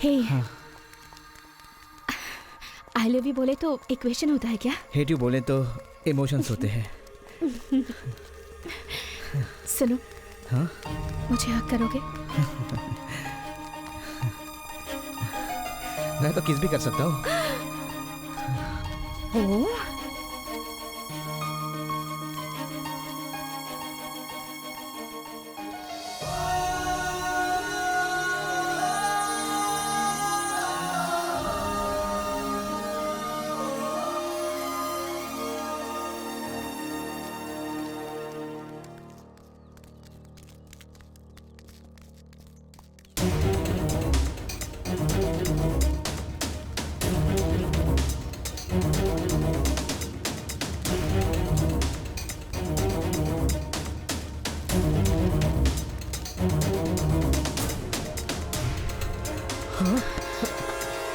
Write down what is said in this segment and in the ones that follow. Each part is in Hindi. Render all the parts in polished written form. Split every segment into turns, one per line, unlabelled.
हे, आई लव यू बोले तो इक्वेशन होता है क्या?
हेट यू बोले तो इमोशंस होते हैं।
सुनो।
हाँ?
मुझे हक करोगे?
मैं तो किस भी कर सकता हूँ।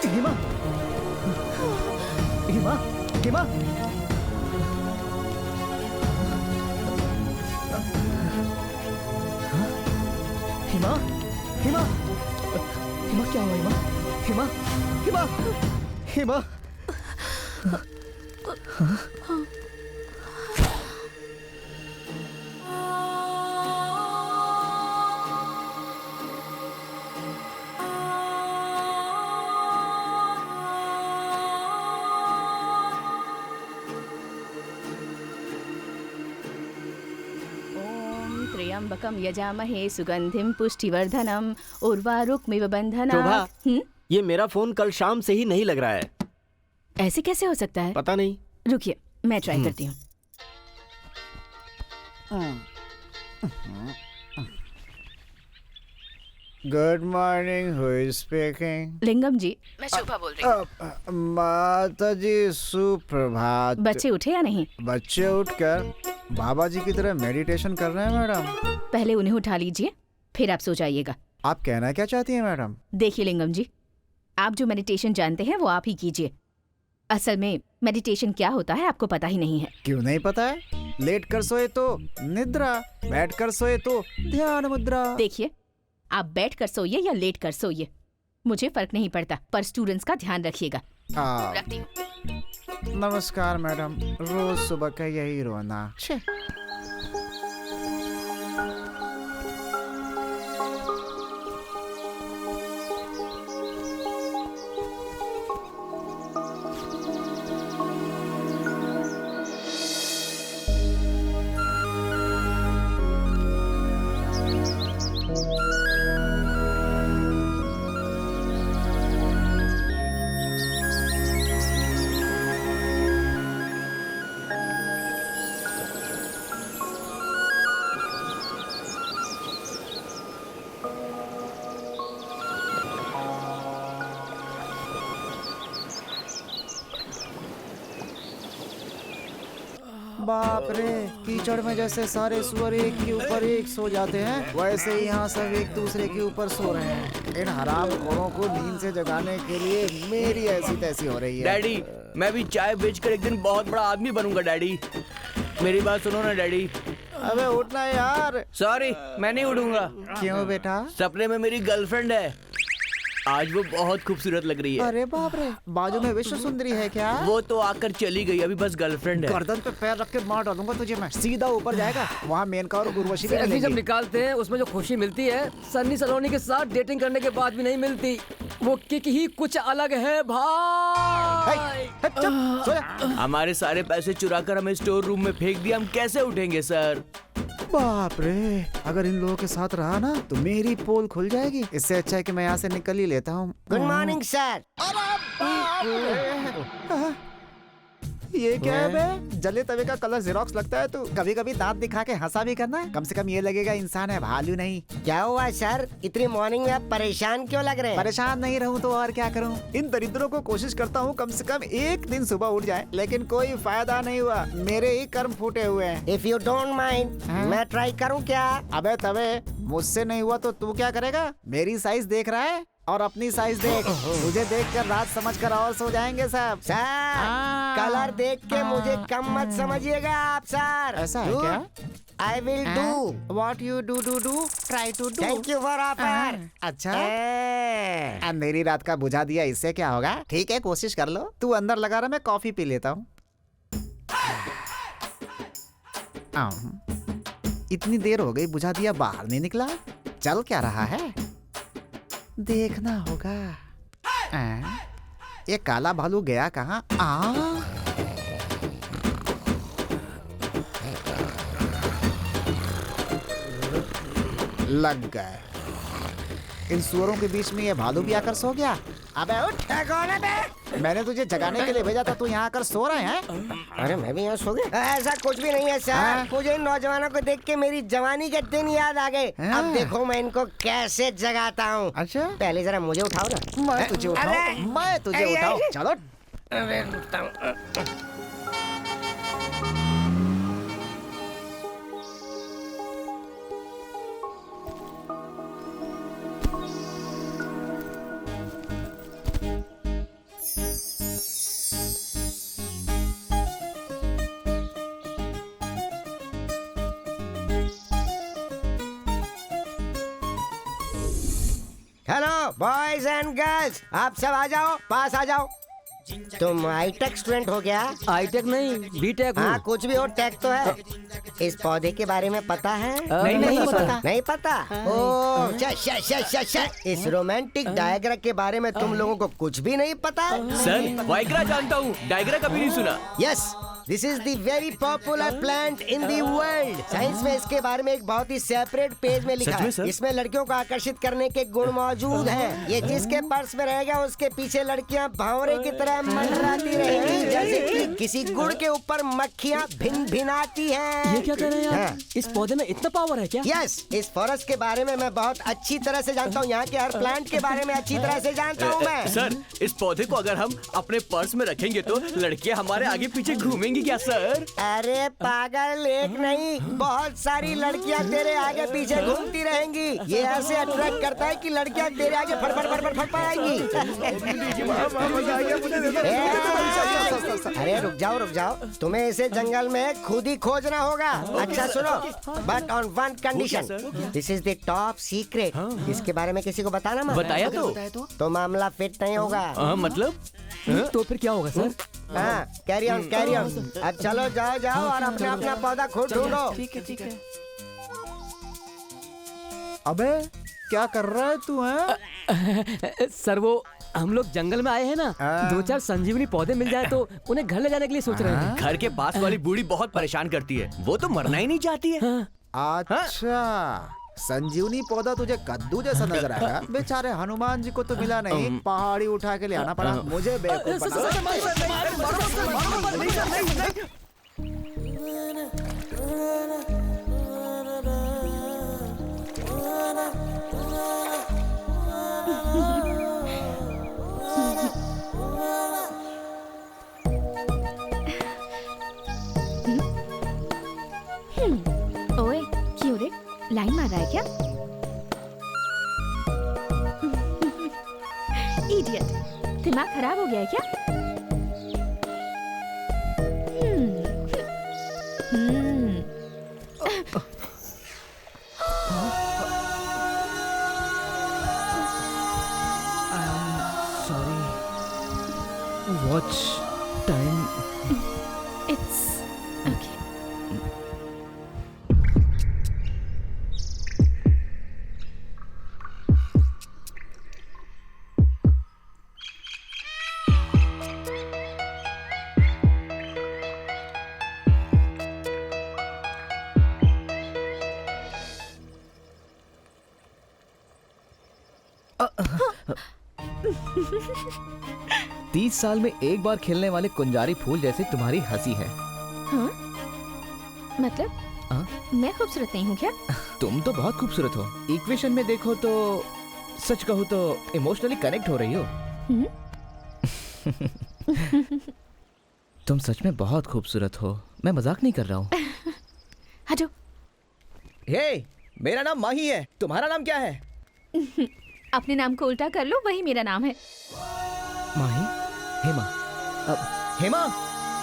हिमा, हिमा, हिमा, हिमा, हिमा, हिमा क्या हुआ? हिमा, हिमा, हिमा, हिमा।
त्र्यंबकम यजामहे सुगंधिम पुष्टिवर्धनम उर्वारुकमिव बंधनात्।
शोभा, ये मेरा फोन कल शाम से ही नहीं लग रहा है।
ऐसे कैसे हो सकता है?
पता नहीं।
रुकिए, मैं ट्राई करती हूँ।
Good morning, who is speaking?
Lingam ji, मैं शोभा बोल रही हूँ।
माता जी सुप्रभात।
बच्चे उठे या नहीं?
बच्चे उठकर बाबा जी की तरह मेडिटेशन कर रहे हैं मैडम।
पहले उन्हें उठा लीजिए, फिर आप सो जाइएगा।
आप कहना क्या चाहती हैं मैडम?
देखिए लिंगम जी, आप जो मेडिटेशन जानते हैं वो आप ही कीजिए। असल में मेडिटेशन क्या होता है आपको पता ही नहीं है।
क्यों नहीं पता है? लेट कर सोए तो निद्रा, बैठ कर सोए तो ध्यान मुद्रा।
देखिए, आप बैठ कर सोइए या लेट कर सोइए, मुझे फर्क नहीं पड़ता, पर स्टूडेंट्स का ध्यान रखिएगा। रखती हूँ।
नमस्कार मैडम, रोज सुबह का यही रोना। बाप रे, कीचड़ में जैसे सारे सुअर एक के ऊपर एक सो जाते हैं, वैसे ही यहाँ सब एक दूसरे के ऊपर सो रहे हैं। इन हरामखोरों को नींद से जगाने के लिए मेरी ऐसी तैसी हो रही है।
डैडी, मैं भी चाय बेचकर एक दिन बहुत बड़ा आदमी बनूंगा डैडी। मेरी बात सुनो ना डैडी।
अबे उठना यार।
सॉरी, मैं नहीं उठूंगा।
क्यों बेटा?
सपने में मेरी गर्लफ्रेंड है, आज वो बहुत खूबसूरत लग रही है।
अरे बाप रे, बाजू में विश्व सुंदरी है क्या?
वो तो आकर चली गई, अभी बस गर्लफ्रेंड है।
गर्दन पे पैर रख के मार डालूंगा तुझे मैं, सीधा ऊपर जाएगा। वहाँ मेनका और उर्वशी भी
सेल्फी जब निकालते हैं उसमें जो खुशी मिलती है, सन्नी सलोनी के साथ डेटिंग करने के बाद भी नहीं मिलती। वो किक ही कुछ अलग है भाई।
हमारे सारे पैसे चुरा कर हमें स्टोर रूम में फेंक दिया, हम कैसे उठेंगे सर?
बाप रे, अगर इन लोगों के साथ रहा ना तो मेरी पोल खुल जाएगी। इससे अच्छा है कि मैं यहाँ से निकल ही लेता हूँ।
Good morning sir.
ये क्या है बे? जले तवे का कलर जेरोक्स लगता है तू। कभी कभी दांत दिखा के हंसा भी करना है, कम से कम ये लगेगा इंसान है, भालू नहीं।
क्या हुआ सर, इतनी मॉर्निंग में आप परेशान क्यों लग रहे हैं?
परेशान नहीं रहूं तो और क्या करूं? इन दरिद्रों को कोशिश करता हूं कम से कम एक दिन सुबह उठ जाए, लेकिन कोई फायदा नहीं हुआ। मेरे ही कर्म फूटे हुए हैं।
इफ यू डोंट माइंड, मैं ट्राई करूं क्या?
अबे तवे, मुझसे नहीं हुआ तो तू क्या करेगा? मेरी साइज देख रहा है और अपनी साइज देख। मुझे देख कर रात समझ कर और सो जाएंगे सब।
सर कलर देख के मुझे कम मत समझिएगा आप सर।
ऐसा है क्या?
I will do
what you do try to do.
Thank you for offer.
अच्छा, मेरी रात का बुझा दिया, इससे क्या होगा? ठीक है, कोशिश कर लो। तू अंदर लगा रहा, मैं कॉफी पी लेता हूँ। इतनी देर हो गई, बुझा दिया बाहर नहीं निकला। चल क्या रहा है, देखना होगा। ये काला भालू गया कहाँ? लग गए। इन सुअरों के बीच में ये भालू भी आकर सो गया। अबे उठ, कौन है बे? मैंने तुझे जगाने के लिए भेजा था, तू यहाँ आकर सो रहे हैं?
अरे मैं भी यहाँ सो गया। ऐसा कुछ भी नहीं है सर। मुझे इन नौजवानों को देख के मेरी जवानी के दिन याद आ गए। अब देखो मैं इनको कैसे जगाता हूँ।
अच्छा,
पहले जरा मुझे उठाओ ना।
मैं तुझे उठाऊं? मैं तुझे उठाऊं? चलो।
अरे उठता हूँ। हेलो बॉयज एंड गर्ल्स, आप सब आ जाओ, पास आ जाओ। तुम हाईटेक स्टूडेंट हो गया?
हाईटेक नहीं, बीटेक
हाँ
हूँ।
कुछ भी और टेक तो है। इस पौधे के बारे में पता है?
नहीं पता।
नहीं पता? ओह, इस रोमांटिक डायग्रा के बारे में तुम लोगों को कुछ भी नहीं पता?
सर वाइग्रा जानता हूँ, डायग्रा कभी नहीं सुना।
Yes, this is the very popular plant in the world. Science में इसके बारे में एक बहुत ही सेपरेट पेज में लिखा
सच में,
है।
सर?
इसमें लड़कियों को आकर्षित करने के गुण मौजूद हैं। ये जिसके पर्स में रहेगा उसके पीछे लड़कियां भंवरे की तरह मंडराती रहेंगी, जैसे कि किसी गुड़ के ऊपर मक्खियां भिन भिनाती हैं।
ये क्या कह रहे हैं
हाँ।
आप? इस पौधे में इतना पावर है क्या?
यस, इस फॉरेस्ट के बारे में मैं बहुत अच्छी तरह से जानता हूँ। यहाँ के हर प्लांट के बारे में अच्छी तरह से जानता हूँ मैं।
सर इस पौधे को अगर हम अपने पर्स में रखेंगे तो लड़कियां हमारे आगे पीछे घूमेंगी क्या सर?
अरे पागल, एक नहीं बहुत सारी लड़कियां तेरे आगे पीछे घूमती रहेंगी। ये ऐसे अट्रैक्ट करता है कि लड़कियां तेरे आगे फटफट फटफट फट आएंगी। अरे रुक जाओ, तुम्हें इसे जंगल में खुद ही खोजना होगा। अच्छा सुनो, but on one condition, this is the top secret. इसके बारे में किसी को बताना मत।
बताया तो
मामला फिट नहीं होगा।
मतलब
तो फिर क्या होगा सर?
हाँ, कैरी ऑन। अब चलो जाओ और अपना अपना पौधा खुद ढूंढो।
अबे क्या कर रहा है तू? हैं?
सर वो हम लोग जंगल में आए हैं ना, 2-4 संजीवनी पौधे मिल जाए तो उन्हें घर ले जाने के लिए सोच रहे हैं।
घर के पास वाली बूढ़ी बहुत परेशान करती है, वो तो मरना ही नहीं चाहती है।
अच्छा, संजीवनी पौधा तुझे कद्दू जैसा नजर आया। बेचारे हनुमान जी को तो मिला नहीं, पहाड़ी उठा के ले आना पड़ा। मुझे बेवकूफ बना।
ओए क्यों रे, लाइन मार रहा है क्या? इडियट, दिमाग खराब हो गया है क्या?
Watch time.
It's okay.
तीस साल में एक बार खिलने वाले कुंजारी फूल जैसे तुम्हारी हंसी है।
हाँ? मतलब
हाँ?
मैं खूबसूरत नहीं हूँ क्या?
तुम तो बहुत खूबसूरत हो। इक्वेशन में देखो तो सच कहूँ तो इमोशनली कनेक्ट हो रही हो। तुम सच में बहुत खूबसूरत हो, मैं मजाक नहीं कर रहा हूँ।
हटो।
हे, मेरा नाम माही है, तुम्हारा नाम क्या है?
अपने नाम को उल्टा कर लो, वही मेरा नाम है।
माही? हेमा? हेमा?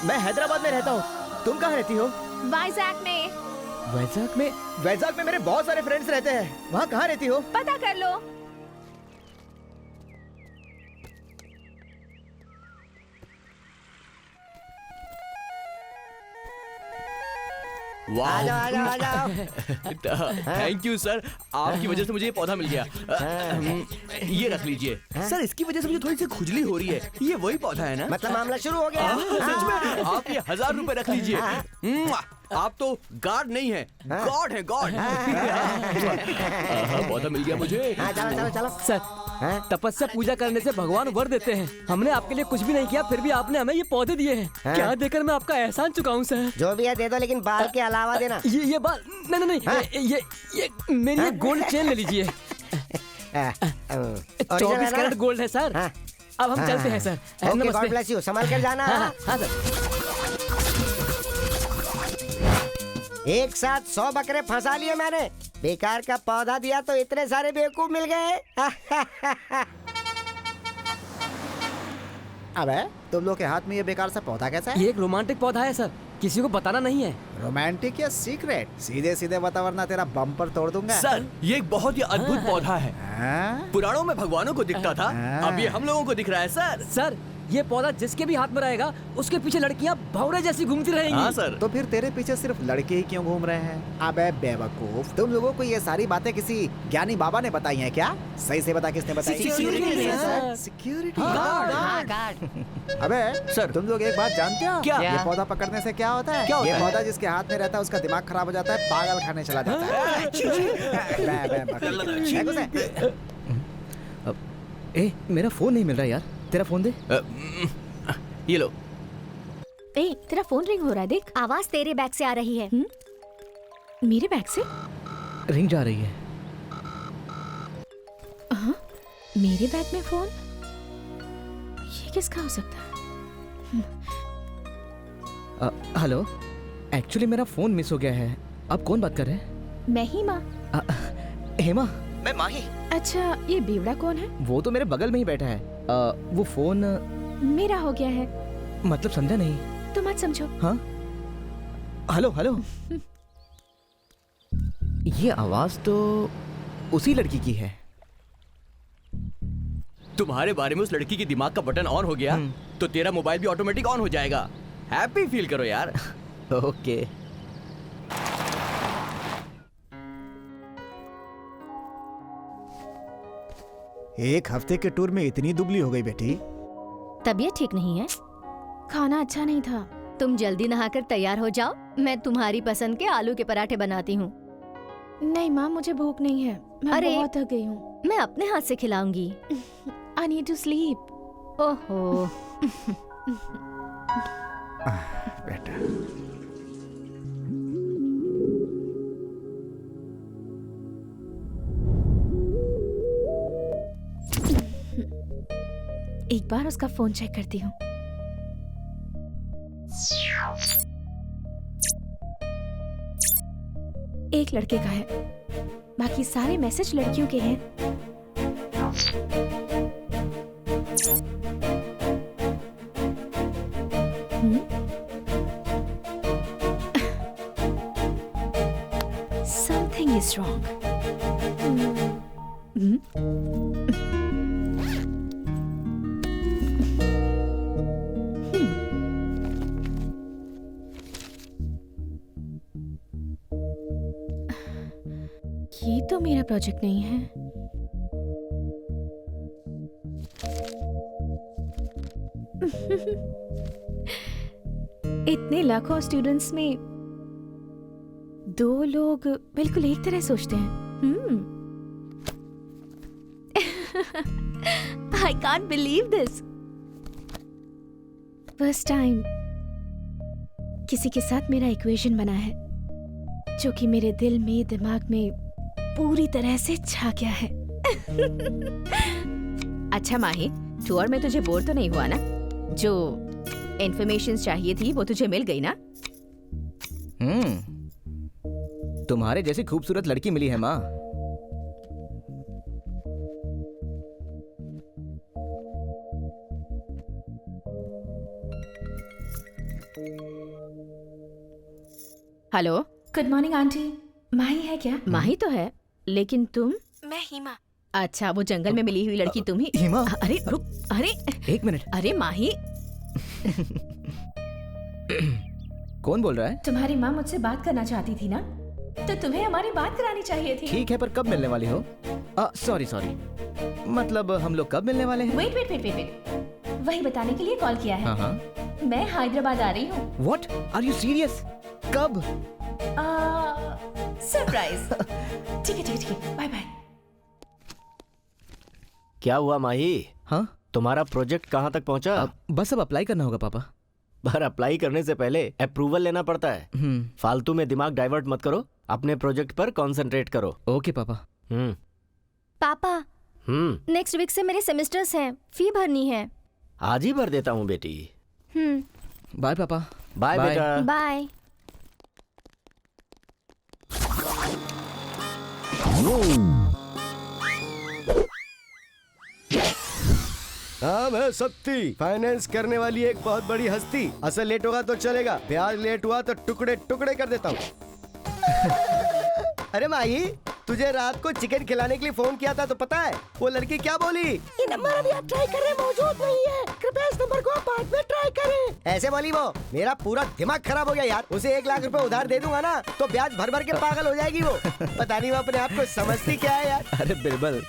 मैं हैदराबाद में रहता हूँ। तुम कहाँ रहती हो?
वाइजैक में।
वैजाग में? वैजाग में मेरे बहुत सारे फ्रेंड्स रहते हैं। वहाँ कहाँ रहती हो?
पता कर लो।
आ जाओ आ जाओ आ जाओ।
थैंक यू सर, आपकी वजह से मुझे ये पौधा मिल गया। ये रख लीजिए। सर इसकी वजह से मुझे थोड़ी सी खुजली हो रही है। ये वही पौधा है ना?
मतलब मामला शुरू हो गया।
सच में? आप ये 1000 रुपए रख लीजिए। आप तो गार्ड नहीं है, गॉड है, गॉड। पौधा मिल गया मुझे।
चलो चलो चलो।
सर, तपस्या पूजा करने से भगवान वर देते हैं। हमने आपके लिए कुछ भी नहीं किया, फिर भी आपने हमें ये पौधे दिए हैं। क्या देकर मैं आपका एहसान चुकाऊं सर?
जो भी है दे दो, लेकिन बाल के अलावा देना।
ये बाल नहीं नहीं नहीं, ये मेरी गोल्ड चेन ले लीजिए। 24 कैरेट गोल्ड है सर। अब हम चलते हैं sir.
Okay, God bless you. संभाल कर जाना।
हाँ सर।
एक साथ 100 बकरे फंसा लिए मैंने। बेकार का पौधा दिया तो इतने सारे बेवकूफ मिल गए।
अबे तुम लोग के हाथ में ये बेकार सा पौधा कैसा है?
ये एक रोमांटिक पौधा है सर, किसी को बताना नहीं है।
रोमांटिक या सीक्रेट? सीधे सीधे बता वरना तेरा बम पर तोड़ दूंगा।
सर ये एक बहुत ही अद्भुत पौधा है।
हाँ?
पुराणों में भगवानों को दिखता था, अब ये हम लोगों को दिख रहा है सर।
सर ये पौधा जिसके भी हाथ में रहेगा उसके पीछे लड़कियां भौरे जैसी घूमती रहेंगी।
हाँ सर।
तो फिर तेरे पीछे सिर्फ लड़के ही क्यों घूम रहे हैं? अबे बेवकूफ, तुम लोगों को ये सारी बातें किसी ज्ञानी बाबा ने बताई हैं क्या? सही से बता, किसने बताई? Security
guard.
अबे
सर।
तुम लोग एक बात जानते हो?
क्या?
ये पौधा पकड़ने से क्या होता है?
क्या होता
ये
है?
पौधा जिसके हाथ में रहता है उसका दिमाग खराब हो जाता है, पागल खाने चला जाता है। है गुस्से?
ए, मेरा फोन नहीं मिल रहा यार। तेरा फोन दे।
ये लो।
ए, तेरा फोन रिंग हो रहा है, देख।
आवाज तेरे बैग से आ रही है।
मेरे बैग से
रिंग जा रही है।
मेरे बैग में फोन? ये किसका हो सकता है?
हेलो, एक्चुअली मेरा फोन मिस हो गया है। आप कौन बात कर रहे हैं?
मैं ही माँ।
हेमा, मैं माही।
अच्छा, ये बेवड़ा कौन है?
वो तो मेरे बगल में ही बैठा है। वो फोन
मेरा हो गया है।
मतलब समझा नहीं।
तो मत समझो।
हाँ, हेलो हेलो। ये आवाज तो उसी लड़की की है।
तुम्हारे बारे में उस लड़की के दिमाग का बटन ऑन हो गया तो तेरा मोबाइल भी ऑटोमेटिक ऑन हो जाएगा। हैप्पी फील करो यार।
ओके।
एक हफ्ते के टूर में इतनी दुबली हो गई बेटी।
तबीयत ठीक नहीं है?
खाना अच्छा नहीं था।
तुम जल्दी नहाकर तैयार हो जाओ, मैं तुम्हारी पसंद के आलू के पराठे बनाती हूँ।
नहीं माँ, मुझे भूख नहीं है। मैं
अरे!
बहुत थक गई हूँ।
मैं अपने हाथ से खिलाऊंगी।
I need to sleep.
ओहो।
बेटा
एक बार उसका फोन चेक करती हूँ। एक लड़के का है, बाकी सारे मैसेज लड़कियों के हैं। Something is wrong. ये तो मेरा प्रोजेक्ट नहीं है। इतने लाखों स्टूडेंट्स में 2 लोग बिल्कुल एक तरह सोचते हैं। I can't believe this. First time किसी के साथ मेरा इक्वेशन बना है जो कि मेरे दिल में, दिमाग में पूरी तरह से छा गया है। अच्छा माही, टूर में तुझे बोर तो नहीं हुआ ना? जो इन्फॉर्मेशन चाहिए थी वो तुझे मिल गई ना?
तुम्हारे जैसी खूबसूरत लड़की मिली है माँ।
Hello,
good morning aunty. Mahi है क्या?
माही तो है, लेकिन तुम?
मैं हिमा।
अच्छा, वो जंगल में मिली हुई लड़की तुम ही?
हिमा?
अरे रुक, अरे
एक मिनट,
अरे माही,
कौन बोल रहा है?
तुम्हारी माँ मुझसे बात करना चाहती थी ना, तो तुम्हें हमारी बात करानी चाहिए थी।
ठीक है, पर कब मिलने वाली हो? सॉरी सॉरी, मतलब हम लोग कब मिलने वाले हैं?
Wait wait wait wait wait, वही बताने के लिए कॉल किया है।
हाँ हाँ।
मैं हैदराबाद आ रही हूँ।
What? Are you serious? कब?
सरप्राइज। ठीक है ठीक है ठीक है, बाय बाय।
क्या हुआ माही?
हाँ?
तुम्हारा प्रोजेक्ट कहाँ तक पहुँचा?
बस अब अप्लाई करना होगा पापा।
पर अप्लाई करने से पहले अप्रूवल लेना पड़ता है। फालतू में दिमाग डाइवर्ट मत करो, अपने प्रोजेक्ट पर कंसंट्रेट करो।
ओके पापा।
पापा, नेक्स्ट वीक से मेरे सेमेस्टर्स हैं, फी भरनी है।
आज ही भर देता हूँ बेटी।
बाय पापा।
बाय बेटा।
बाय।
हाँ मैं सत्ती, फाइनेंस करने वाली एक बहुत बड़ी हस्ती। असल लेट होगा तो चलेगा, ब्याज लेट हुआ तो टुकड़े टुकड़े कर देता हूँ। अरे माही, तुझे रात को चिकन खिलाने के लिए फोन किया था तो पता है वो लड़की क्या बोली? ये नंबर अभी आप ट्राई कर रहे हैं मौजूद नहीं है, कृपया इस नंबर को आप बाद में ट्राई करें। ऐसे बोली वो। मेरा पूरा दिमाग खराब हो गया यार। उसे 1 लाख रुपए उधार दे दूंगा ना तो ब्याज भर भर के पागल हो जाएगी वो। पता नहीं वो अपने आप को समझती क्या है यार।
अरे बिरबल,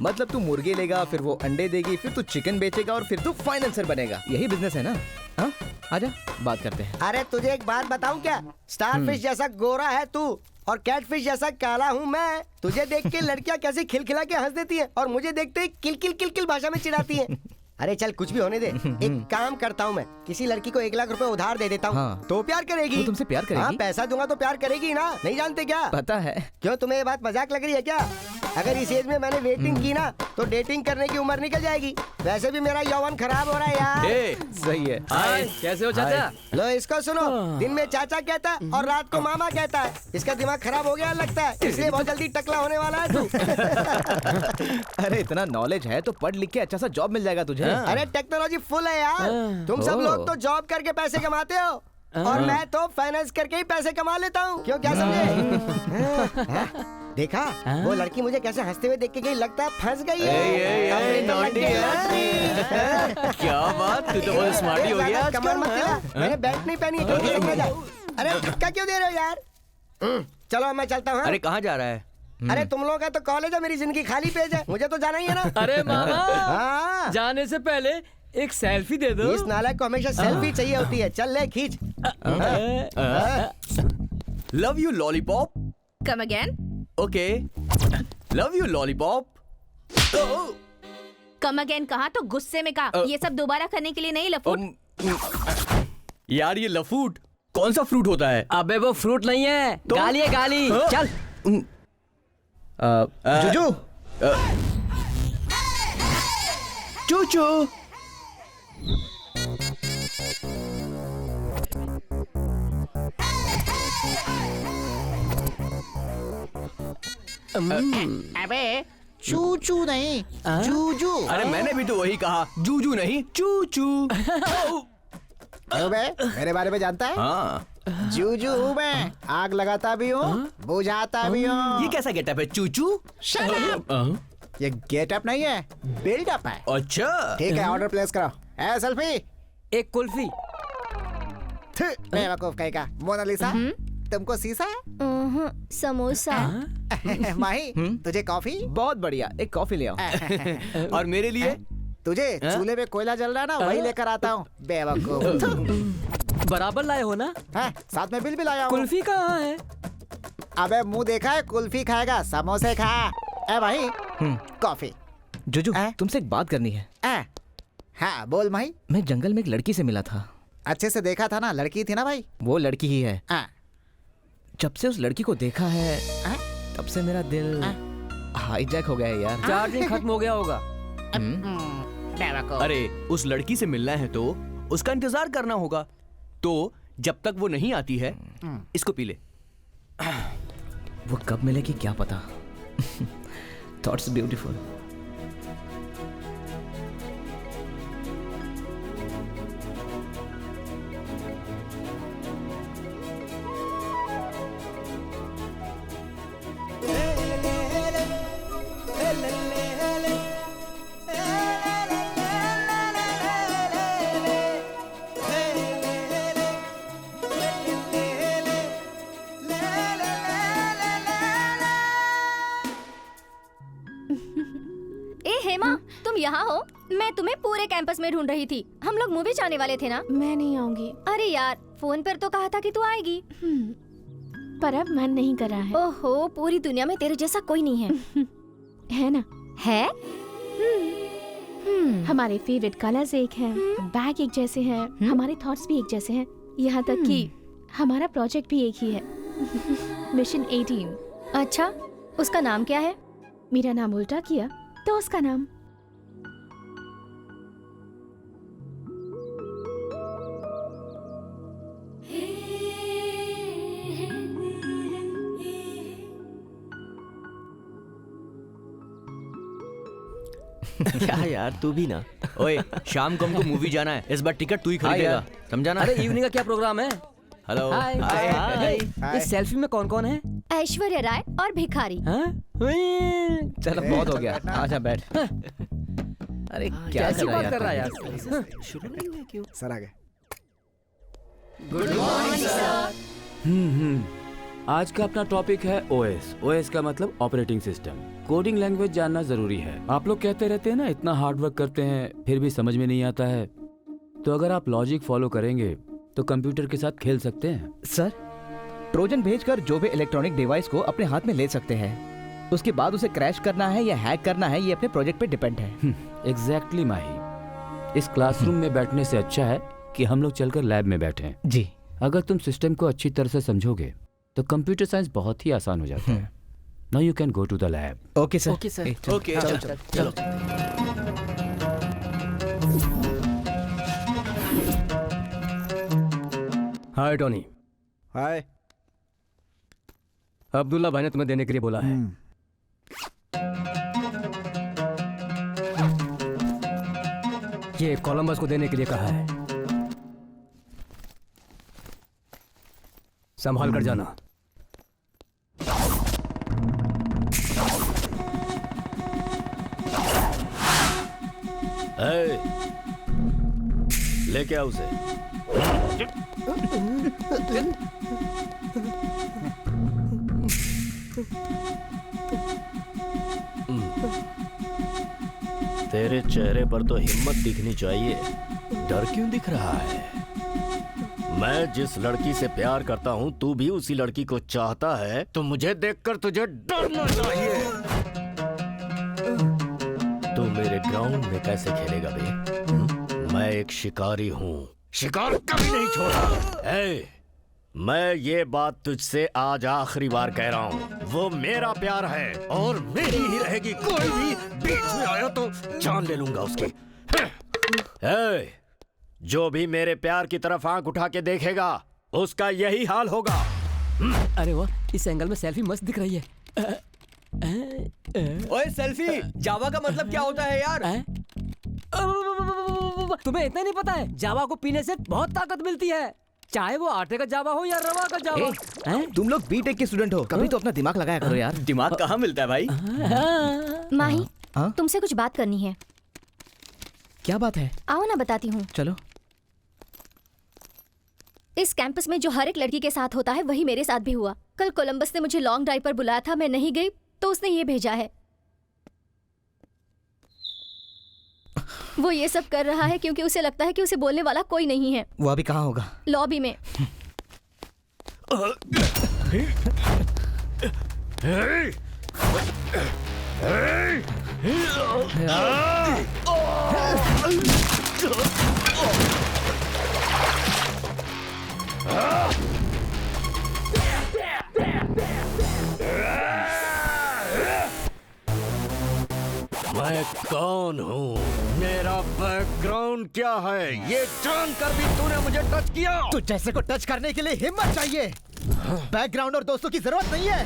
मतलब तू मुर्गी लेगा, फिर वो अंडे देगी, फिर तू चिकन बेचेगा और फिर तू फाइनेंसर बनेगा। यही बिजनेस है ना? हाँ, आजा बात करते हैं।
अरे तुझे एक बात बताऊं क्या? स्टारफिश जैसा गोरा है तू और कैटफिश जैसा काला हूँ मैं। तुझे देख के लड़कियाँ कैसे खिलखिला के हंस देती हैं और मुझे देखते ही किल किल किल किल भाषा में चिढ़ाती हैं। अरे चल कुछ भी होने दे, एक काम करता हूँ मैं, किसी लड़की को 1 लाख रुपए उधार दे देता हूँ।
हाँ।
तो प्यार करेगी।
वो तुमसे प्यार करेगी?
हाँ, पैसा दूंगा तो प्यार करेगी ना, नहीं जानते क्या?
पता है।
क्यों, तुम्हें ये बात मजाक लग रही है क्या? अगर इस एज में मैंने वेटिंग की ना तो डेटिंग करने की उम्र निकल जाएगी। वैसे भी मेरा यौवन खराब हो रहा है यार।
सही है।
हाय, कैसे हो चाचा?
लो इसको सुनो, दिन में चाचा कहता है और रात को मामा कहता है। इसका दिमाग खराब हो गया लगता है, इसलिए बहुत जल्दी टकला होने वाला है तू।
अरे इतना नॉलेज है तो पढ़ लिख के अच्छा सा जॉब मिल जाएगा तुझे।
अरे टेक्नोलॉजी फुल है यार। तुम सब लोग तो जॉब करके पैसे कमाते हो और मैं तो फाइनेंस करके ही पैसे कमा लेता हूँ। क्यों, क्या समझे? देखा वो लड़की मुझे कैसे हंसते हुए देख के गई, लगता है फंस गई है। अपने तो लग गई।
क्या बात, तू तो बहुत स्मार्टी हो गया आजकल।
कमर मत हिला, मैंने बेल्ट नहीं पहनी है, क्यों समझ जाए। अरे धक्का क्यों दे रहे हो यार? चलो मैं चलता हूँ।
अरे कहाँ जा रहा है?
अरे तुम लोग का तो कॉलेज है, मेरी जिंदगी खाली पेज है, मुझे तो जाना ही है ना।
अरे मामा,
हाँ,
जाने से पहले एक सेल्फी दे दो।
इस नालायक को हमेशा सेल्फी चाहिए होती है। चल ले खींच।
Love you lollipop.
Come again.
Okay, love you lollipop.
Come again कहा तो गुस्से में कहा। ये सब दोबारा करने के लिए नहीं लफूट।
यार ये लफूट कौन सा फ्रूट होता है?
अबे वो फ्रूट नहीं है, गाली है गाली। चल।
जुजू,
चूचू।
अबे चूचू नहीं, जूजू।
अरे मैंने भी तो वही कहा, जूजू नहीं चूचू।
अबे मेरे बारे में जानता है?
हाँ।
जूजू हूँ मैं, आग लगाता भी हूँ, बुझाता भी हूँ।
ये कैसा गेटअप है चूचू?
ये गेटअप नहीं है, बिल्डअप है।
अच्छा
ठीक है, ऑर्डर प्लेस करो। ए सेल्फी।
एक कुल्फी।
बेवकूफ कहीं का। मोनालिसा, तुमको सीसा?
समोसा।
माही, तुझे कॉफी?
बहुत बढ़िया, एक कॉफी ले आओ।
और मेरे लिए?
तुझे चूल्हे पे कोयला जल रहा है ना, वही लेकर आता हूँ। बेवकूफ।
बराबर लाए हो ना?
साथ में बिल भी लाया हूँ।
कुल्फी कहाँ है?
अबे मुंह देखा है, कुल्फी खाएगा, समोसे खा। ए भाई, कॉफी।
जुजू, तुमसे एक बात करनी है।
हाँ बोल भाई।
मैं जंगल में एक लड़की से मिला था।
अच्छे से देखा था ना? लड़की थी ना भाई?
वो लड़की ही है।
जब
से उस लड़की को देखा है तब से मेरा दिल हाईजैक हो गया है यार।
चार्जिंग खत्म हो गया होगा।
अरे उस लड़की से मिलना है तो उसका इंतजार करना होगा। तो जब तक वो नहीं आती है, इसको पी ले।
वो कब मिलेगी क्या पता। Thoughts beautiful.
यहाँ हो? मैं तुम्हें पूरे कैंपस में ढूंढ रही थी। हम लोग मूवी जाने वाले थे ना?
मैं नहीं आऊंगी।
अरे यार, फोन पर तो कहा था कि तू आएगी।
पर अब मन नहीं कर रहा है।
ओहो, पूरी दुनिया में तेरे जैसा कोई नहीं है।
है ना?
है?
हमारे फेवरेट कलर्स एक हैं, बैग एक जैसे हैं, हमारे थॉट्स भी एक जैसे हैं, यहाँ तक कि हमारा प्रोजेक्ट भी एक ही है। मिशन 18।
अच्छा, उसका नाम क्या है?
मेरा नाम उल्टा किया तो उसका नाम।
क्या यार, तू भी ना।
ओए, शाम को हमको मूवी जाना है, इस बार टिकट तू ही
हाँ
खरीदेगा,
यार।
समझा ना?
अरे इवनिंग का क्या प्रोग्राम है?
हेलो।
हाय।
हाय।
इस सेल्फी में कौन कौन है?
ऐश्वर्या राय और भिखारी।
हाँ?
चलो बहुत हो गया, आजा बैठ। अरे क्या
कैसी
कर रहा
बात कर रहा है
है
यार?
शुरू नहीं हुआ क्यों?
सर आ गए।
Good morning sir.
आज का अपना टॉपिक है ओएस। ओएस का मतलब ऑपरेटिंग सिस्टम। कोडिंग लैंग्वेज जानना जरूरी है। आप लोग कहते रहते हैं ना, इतना हार्ड वर्क करते हैं फिर भी समझ में नहीं आता है। तो अगर आप लॉजिक फॉलो करेंगे तो कंप्यूटर के साथ खेल सकते हैं।
सर, ट्रोजन भेजकर जो भी इलेक्ट्रॉनिक डिवाइस को अपने हाथ में ले सकते हैं। उसके बाद उसे क्रैश करना है या हैक करना है, ये अपने प्रोजेक्ट पे डिपेंड है।
एग्जैक्टली माही। इस क्लासरूम में बैठने से अच्छा है कि हम लोग चलकर लैब में बैठें।
जी।
अगर तुम सिस्टम को अच्छी तरह से समझोगे तो कंप्यूटर साइंस बहुत ही आसान हो जाता है। Now you can go to the lab.
Okay sir.
Okay sir.
Okay, चलो।
Hi Tony.
हाय।
अब्दुल्ला भाई ने तुम्हें देने के लिए बोला है। ये कोलंबस को देने के लिए कहा है। संभाल कर जाना।
लेके आओ उसे। तेरे चेहरे पर तो हिम्मत दिखनी चाहिए, डर क्यों दिख रहा है? मैं जिस लड़की से प्यार करता हूँ, तू भी उसी लड़की को चाहता है, तो मुझे देखकर तुझे डरना चाहिए। तू मेरे ग्राउंड में कैसे खेलेगा बे? मैं एक शिकारी हूँ, शिकार कभी नहीं छोड़ा। मैं ये बात तुझसे आज आखिरी बार कह रहा हूँ, वो मेरा प्यार है और मेरी ही रहेगी। कोई भी बीच में आया तो जान ले लूंगा उसकी। जो भी मेरे प्यार की तरफ आंख उठा के देखेगा, उसका यही हाल होगा।
अरे वाह, इस एंगल में सेल्फी मस्त दिख रही है।
ओए सेल्फी, जावा का मतलब क्या होता है यार?
तुम्हें इतना नहीं पता है? जावा को पीने से बहुत ताकत मिलती है, चाहे वो आटे का जावा हो या रवा का जावा।
तुम लोग बीटेक के स्टूडेंट हो, कभी तो अपना दिमाग लगाया करो यार।
दिमाग कहाँ मिलता है भाई?
माही,
हाँ?
तुमसे कुछ बात करनी है।
क्या बात है?
आओ ना, बताती हूँ।
चलो।
इस कैंपस में जो हर एक लड़की के साथ होता है, वही मेरे साथ भी हुआ। कल कोलंबस ने मुझे लॉन्ग ड्राइव पर बुलाया था, मैं नहीं गई तो उसने ये भेजा है। वो ये सब कर रहा है क्योंकि उसे लगता है कि उसे बोलने वाला कोई नहीं है।
वो अभी कहाँ होगा?
लॉबी में।
मैं कौन हूँ, मेरा बैकग्राउंड क्या है, ये जानकर भी तूने मुझे टच किया।
तो जैसे को टच करने के लिए हिम्मत चाहिए। बैकग्राउंड और दोस्तों की जरूरत नहीं है।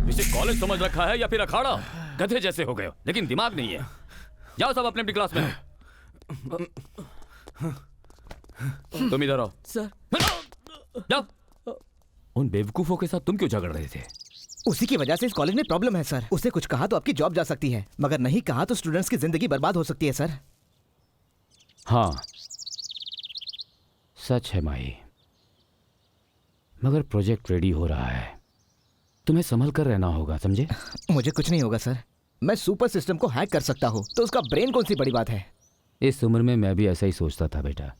इसे कॉलेज समझ रखा है या फिर अखाड़ा? गधे जैसे हो गए हो, लेकिन दिमाग नहीं है। जाओ सब अपने अपनी क्लास में। तुम इधर आओ।
सर।
जाओ। उन बेवकूफों के साथ तुम क्यों झगड़ रहे थे?
उसी की वजह से इस कॉलेज में प्रॉब्लम है सर। उसे कुछ कहा तो आपकी जॉब जा सकती है, मगर नहीं कहा तो स्टूडेंट्स की जिंदगी बर्बाद हो सकती है सर।
हाँ सच है माही, मगर प्रोजेक्ट रेडी हो रहा है, तुम्हें संभल कर रहना होगा, समझे?
मुझे कुछ नहीं होगा सर, मैं सुपर सिस्टम को हैक कर सकता हूँ, तो उसका ब्रेन कौन सी बड़ी बात है।
इस उम्र में मैं भी ऐसा ही सोचता था बेटा।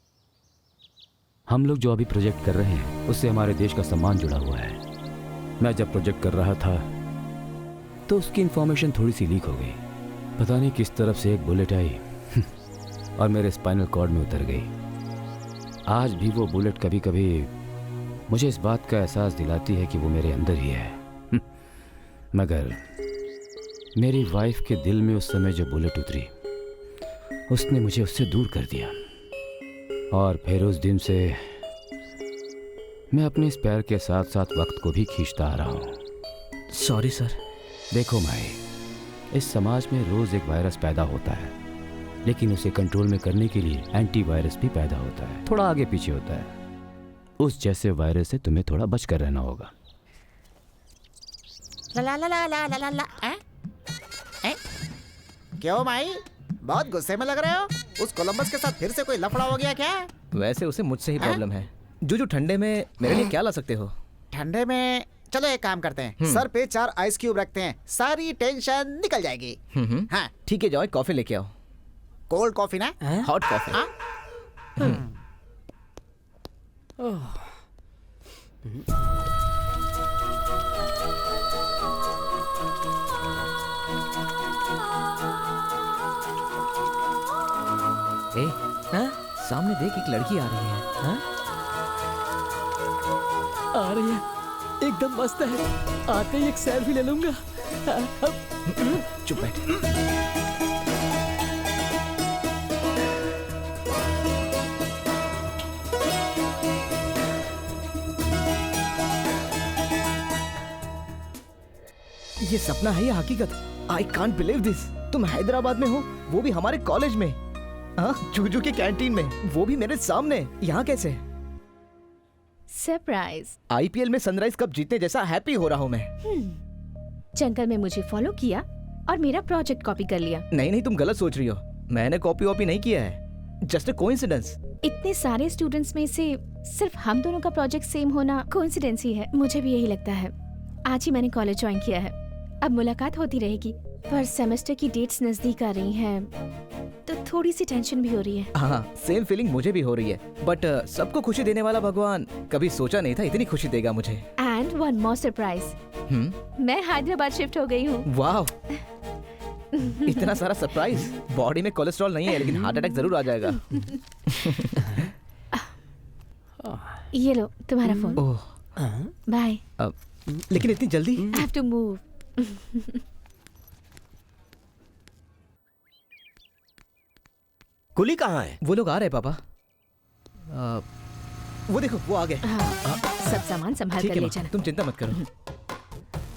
हम लोग जो अभी प्रोजेक्ट कर रहे हैं उससे हमारे देश का सम्मान जुड़ा हुआ है। मैं जब प्रोजेक्ट कर रहा था तो उसकी इंफॉर्मेशन थोड़ी सी लीक हो गई, पता नहीं किस तरफ से एक बुलेट आई और मेरे स्पाइनल कॉर्ड में उतर गई। आज भी वो बुलेट कभी कभी मुझे इस बात का एहसास दिलाती है कि वो मेरे अंदर ही है। मगर मेरी वाइफ के दिल में उस समय जो बुलेट उतरी उसने मुझे उससे दूर कर दिया, और फिर उस दिन से मैं अपने इस पैर के साथ साथ वक्त को भी खींचता आ रहा हूँ।
Sorry sir.
देखो माई, इस समाज में रोज एक वायरस पैदा होता है, लेकिन उसे कंट्रोल में करने के लिए एंटीवायरस भी पैदा होता है, थोड़ा आगे पीछे होता है। उस जैसे वायरस से तुम्हें थोड़ा बच कर रहना होगा।
ला ला ला ला ला ला ला ला क्यों माई, बहुत गुस्से में लग रहे हो? उस कोलंबस के साथ फिर से कोई लफड़ा हो गया क्या?
वैसे उसे मुझसे ही प्रॉब्लम है। जो ठंडे में मेरे लिए क्या ला सकते हो?
ठंडे में चलो एक काम करते हैं, सर पे 4 आइस क्यूब रखते हैं, सारी टेंशन निकल जाएगी। हाँ
ठीक है, जाओ एक कॉफी लेके आओ।
कोल्ड कॉफी ना?
Hot coffee. ए, सामने देख, एक लड़की आ रही है।
आ रही है, एकदम मस्त है। आते ही एक सेल्फी ले लूंगा।
चुप बैठ। ये सपना है या हकीकत? I can't believe this. तुम हैदराबाद में हो, वो भी हमारे कॉलेज में, जूजू के कैंटीन में, वो भी मेरे सामने। यहाँ कैसे?
सरप्राइज।
आईपीएल में सनराइज कप जीतने जैसा हैप्पी हो रहा हूँ मैं।
जंगल में मुझे फॉलो किया और मेरा प्रोजेक्ट कॉपी कर लिया।
नहीं नहीं, तुम गलत सोच रही हो। मैंने कॉपी वॉपी नहीं किया है, जस्ट अ कोइंसिडेंस।
इतने सारे स्टूडेंट्स में से सिर्फ हम दोनों का प्रोजेक्ट सेम होना कोइंसिडेंस ही है। मुझे भी यही लगता है। आज ही मैंने कॉलेज ज्वाइन किया है, अब मुलाकात होती रहेगी, पर सेमेस्टर की डेट्स नजदीक आ रही हैं, तो थोड़ी सी टेंशन भी हो रही है।
हाँ, सेम फीलिंग मुझे भी हो रही है, बट सबको खुशी देने वाला भगवान कभी सोचा नहीं था इतनी खुशी देगा मुझे।
एंड वन मोर सरप्राइज, मैं हैदराबाद शिफ्ट हो गई हूँ।
वाह, इतना सारा सरप्राइज। बॉडी में कोलेस्ट्रॉल नहीं है, लेकिन हार्ट अटैक जरूर आ जाएगा।
ये लो तुम्हारा फोन। बाय।
लेकिन इतनी जल्दी?
I have to move.
कुली कहाँ है?
वो लोग आ रहे हैं पापा। वो देखो, वो आ गए।
सब सामान संभाल कर ले जाना।
तुम चिंता मत करो।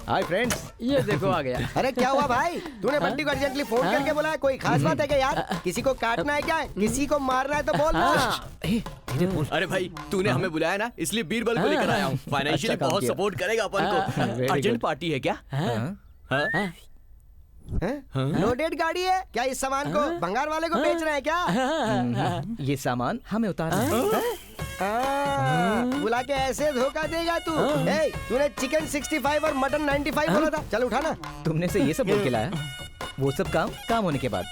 Hi friends.
ये देखो आ गया।
अरे क्या हुआ भाई, तूने बंटी को अर्जेंटली फोन करके बोला है? कोई खास बात है क्या यार? किसी को काटना है क्या? किसी को मारना है तो बोल ना।
अरे भाई, तूने हमें बुलाया ना, इसलिए बीरबल को लेकर आया हूँ। फाइनेंशियली
अच्छा काम
बहुत
किया।
सपोर्ट करेगा अपन को। अर्जेंट पार्टी है क्या?
लोडेड गाड़ी है क्या? इस सामान को भंगार वाले को बेच रहे हैं क्या?
ये सामान हमें उतारना है।
बुला के ऐसे धोखा देगा तू? तूने चिकन 65 और मटन 95 बोला था। चल उठा ना।
तुमने से ये सब बोल के लाया? वो सब काम होने के बाद।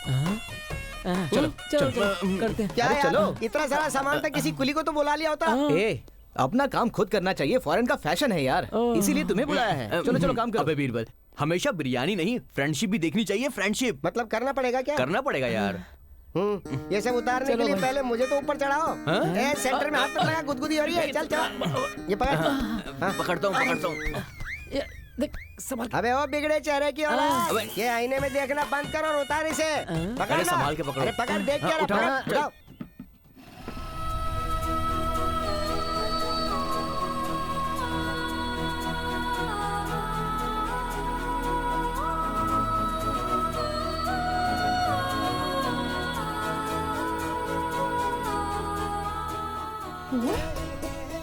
चलो करते हैं।
क्या
अरे
यार,
चलो।
इतना सारा सामान था, किसी कुली को तो बुला लिया होता।
अपना काम खुद करना चाहिए, फॉरेन का फैशन है यार, इसीलिए तुम्हें बुलाया है। चलो चलो काम करो।
अबे बीरबल, हमेशा बिरयानी नहीं, फ्रेंडशिप भी देखनी चाहिए। फ्रेंडशिप
मतलब करना पड़ेगा क्या?
करना पड़ेगा यार।
ये सब उतारने के लिए पहले मुझे तो ऊपर चढ़ाओ। सेंटर में हाथ मत लगा, गुदगुदी हो रही है। चल चल, ये पकड़।
पकड़ता हूँ।
अबे वो बिगड़े चेहरे की औलाद, ये आईने में देखना बंद करो और उतार इसे। पकड़ ना।
संभाल के पकड़ो।
अरे पकड़, देख के उठाओ।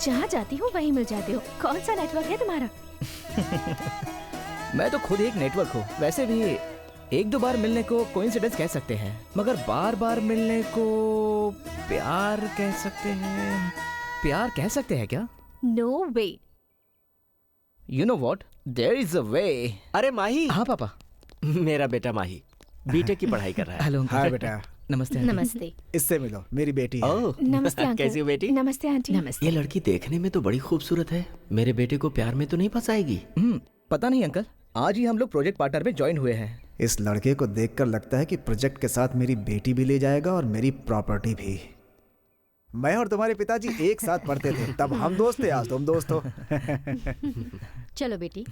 जहाँ जाती हूँ वहीं मिल जाते हो। कौन सा नेटवर्क है तुम्हारा?
मैं तो खुद एक नेटवर्क हूँ। वैसे भी एक दो बार मिलने को कोइंसिडेंस कह सकते हैं, मगर बार बार मिलने को प्यार कह सकते हैं। प्यार कह सकते हैं क्या?
No way.
You know what, there is a way.
अरे माही।
हाँ पापा।
मेरा बेटा माही बीटेक की पढ़ाई कर रहा है।
हेलो
हाय बेटा।
नमस्ते आंटी।
नमस्ते।
इससे मिलो, मेरी बेटी है।
ओह,
नमस्ते अंकल।
कैसी हो बेटी?
नमस्ते आंटी। नमस्ते।
ये लड़की देखने में तो बड़ी खूबसूरत है, मेरे बेटे को प्यार में तो नहीं फंसाएगी?
पता नहीं अंकल, आज ही हम लोग प्रोजेक्ट पार्टनर में ज्वाइन हुए हैं।
इस लड़के को देखकर लगता है कि प्रोजेक्ट के साथ मेरी बेटी भी ले जाएगा और मेरी प्रॉपर्टी भी। मैं और तुम्हारे पिताजी एक साथ पढ़ते थे, तब हम दोस्त थे, आज तुम दोस्त हो।
चलो बेटी।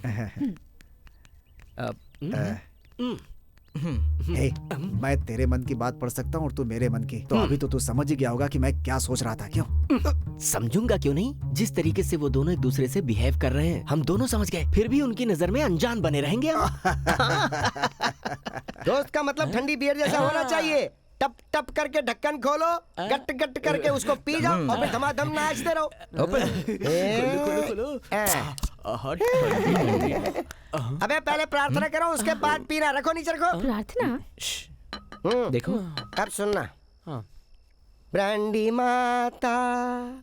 हे, मैं तेरे मन की बात पढ़ सकता हूँ और तू मेरे मन की। तो अभी तो तू समझ ही गया होगा कि मैं क्या सोच रहा था। क्यों?
समझूंगा क्यों नहीं, जिस तरीके से वो दोनों एक दूसरे से बिहेव कर रहे हैं हम दोनों समझ गए, फिर भी उनकी नजर में अनजान बने रहेंगे हम।
दोस्त का मतलब ठंडी बियर जैसा होना चाहिए। टप टप करके ढक्कन खोलो, गट गट करके उसको पी जाओ और फिर धमाधम नाचते रहो। अबे पहले प्रार्थना करो, उसके बाद पीना। रखो नीचे रखो।
प्रार्थना?
देखो
अब सुनना। ब्रांडी माता,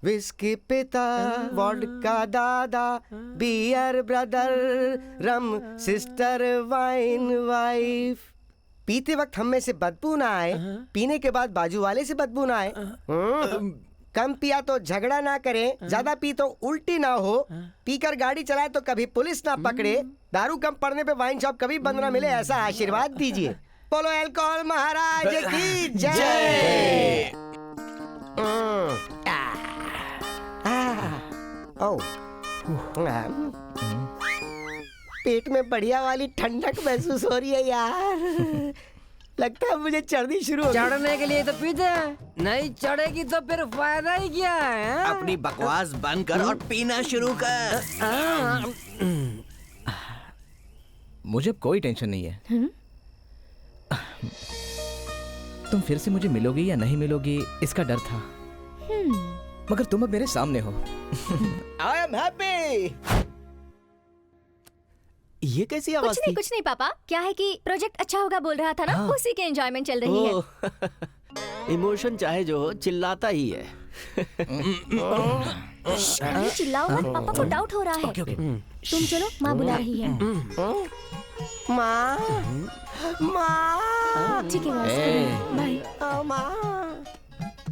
विस्की पिता, वोडका दादा, बियर ब्रदर, रम सिस्टर, वाइन वाइफ। पीते वक्त हम में से बदबू ना आए, पीने के बाद बाजू वाले से बदबू ना आए। कम पिया तो झगड़ा ना करें, ज्यादा पी तो उल्टी ना हो, पीकर गाड़ी चलाए तो कभी पुलिस ना पकड़े, दारू कम पड़ने पे वाइन शॉप कभी बंद ना मिले, ऐसा आशीर्वाद दीजिए। बोलो अल्कोहल महाराज की जय। पेट में बढ़िया वाली ठंडक महसूस हो रही है यार। लगता है मुझे चढ़नी शुरू हो गई।
चढ़ने के लिए तो पीते हैं, नहीं चढ़ेगी तो फिर फायदा ही क्या है?
अपनी बकवास बंद कर और पीना शुरू कर।
मुझे अब कोई टेंशन नहीं है। तुम फिर से मुझे मिलोगी या नहीं मिलोगी इसका डर था, मगर तुम अब मेरे सामने हो। I am happy.
ये कैसी आवाज थी?
कुछ नहीं पापा, क्या है कि प्रोजेक्ट अच्छा होगा बोल रहा था ना, उसी के एंजॉयमेंट चल रही है।
इमोशन चाहे जो हो, चिल्लाता ही है।
अरे चिल्लाओ मत, पापा को डाउट हो रहा है। तुम चलो, माँ बुला रही है।
माँ, माँ।
ठीक है, बाय।
माँ,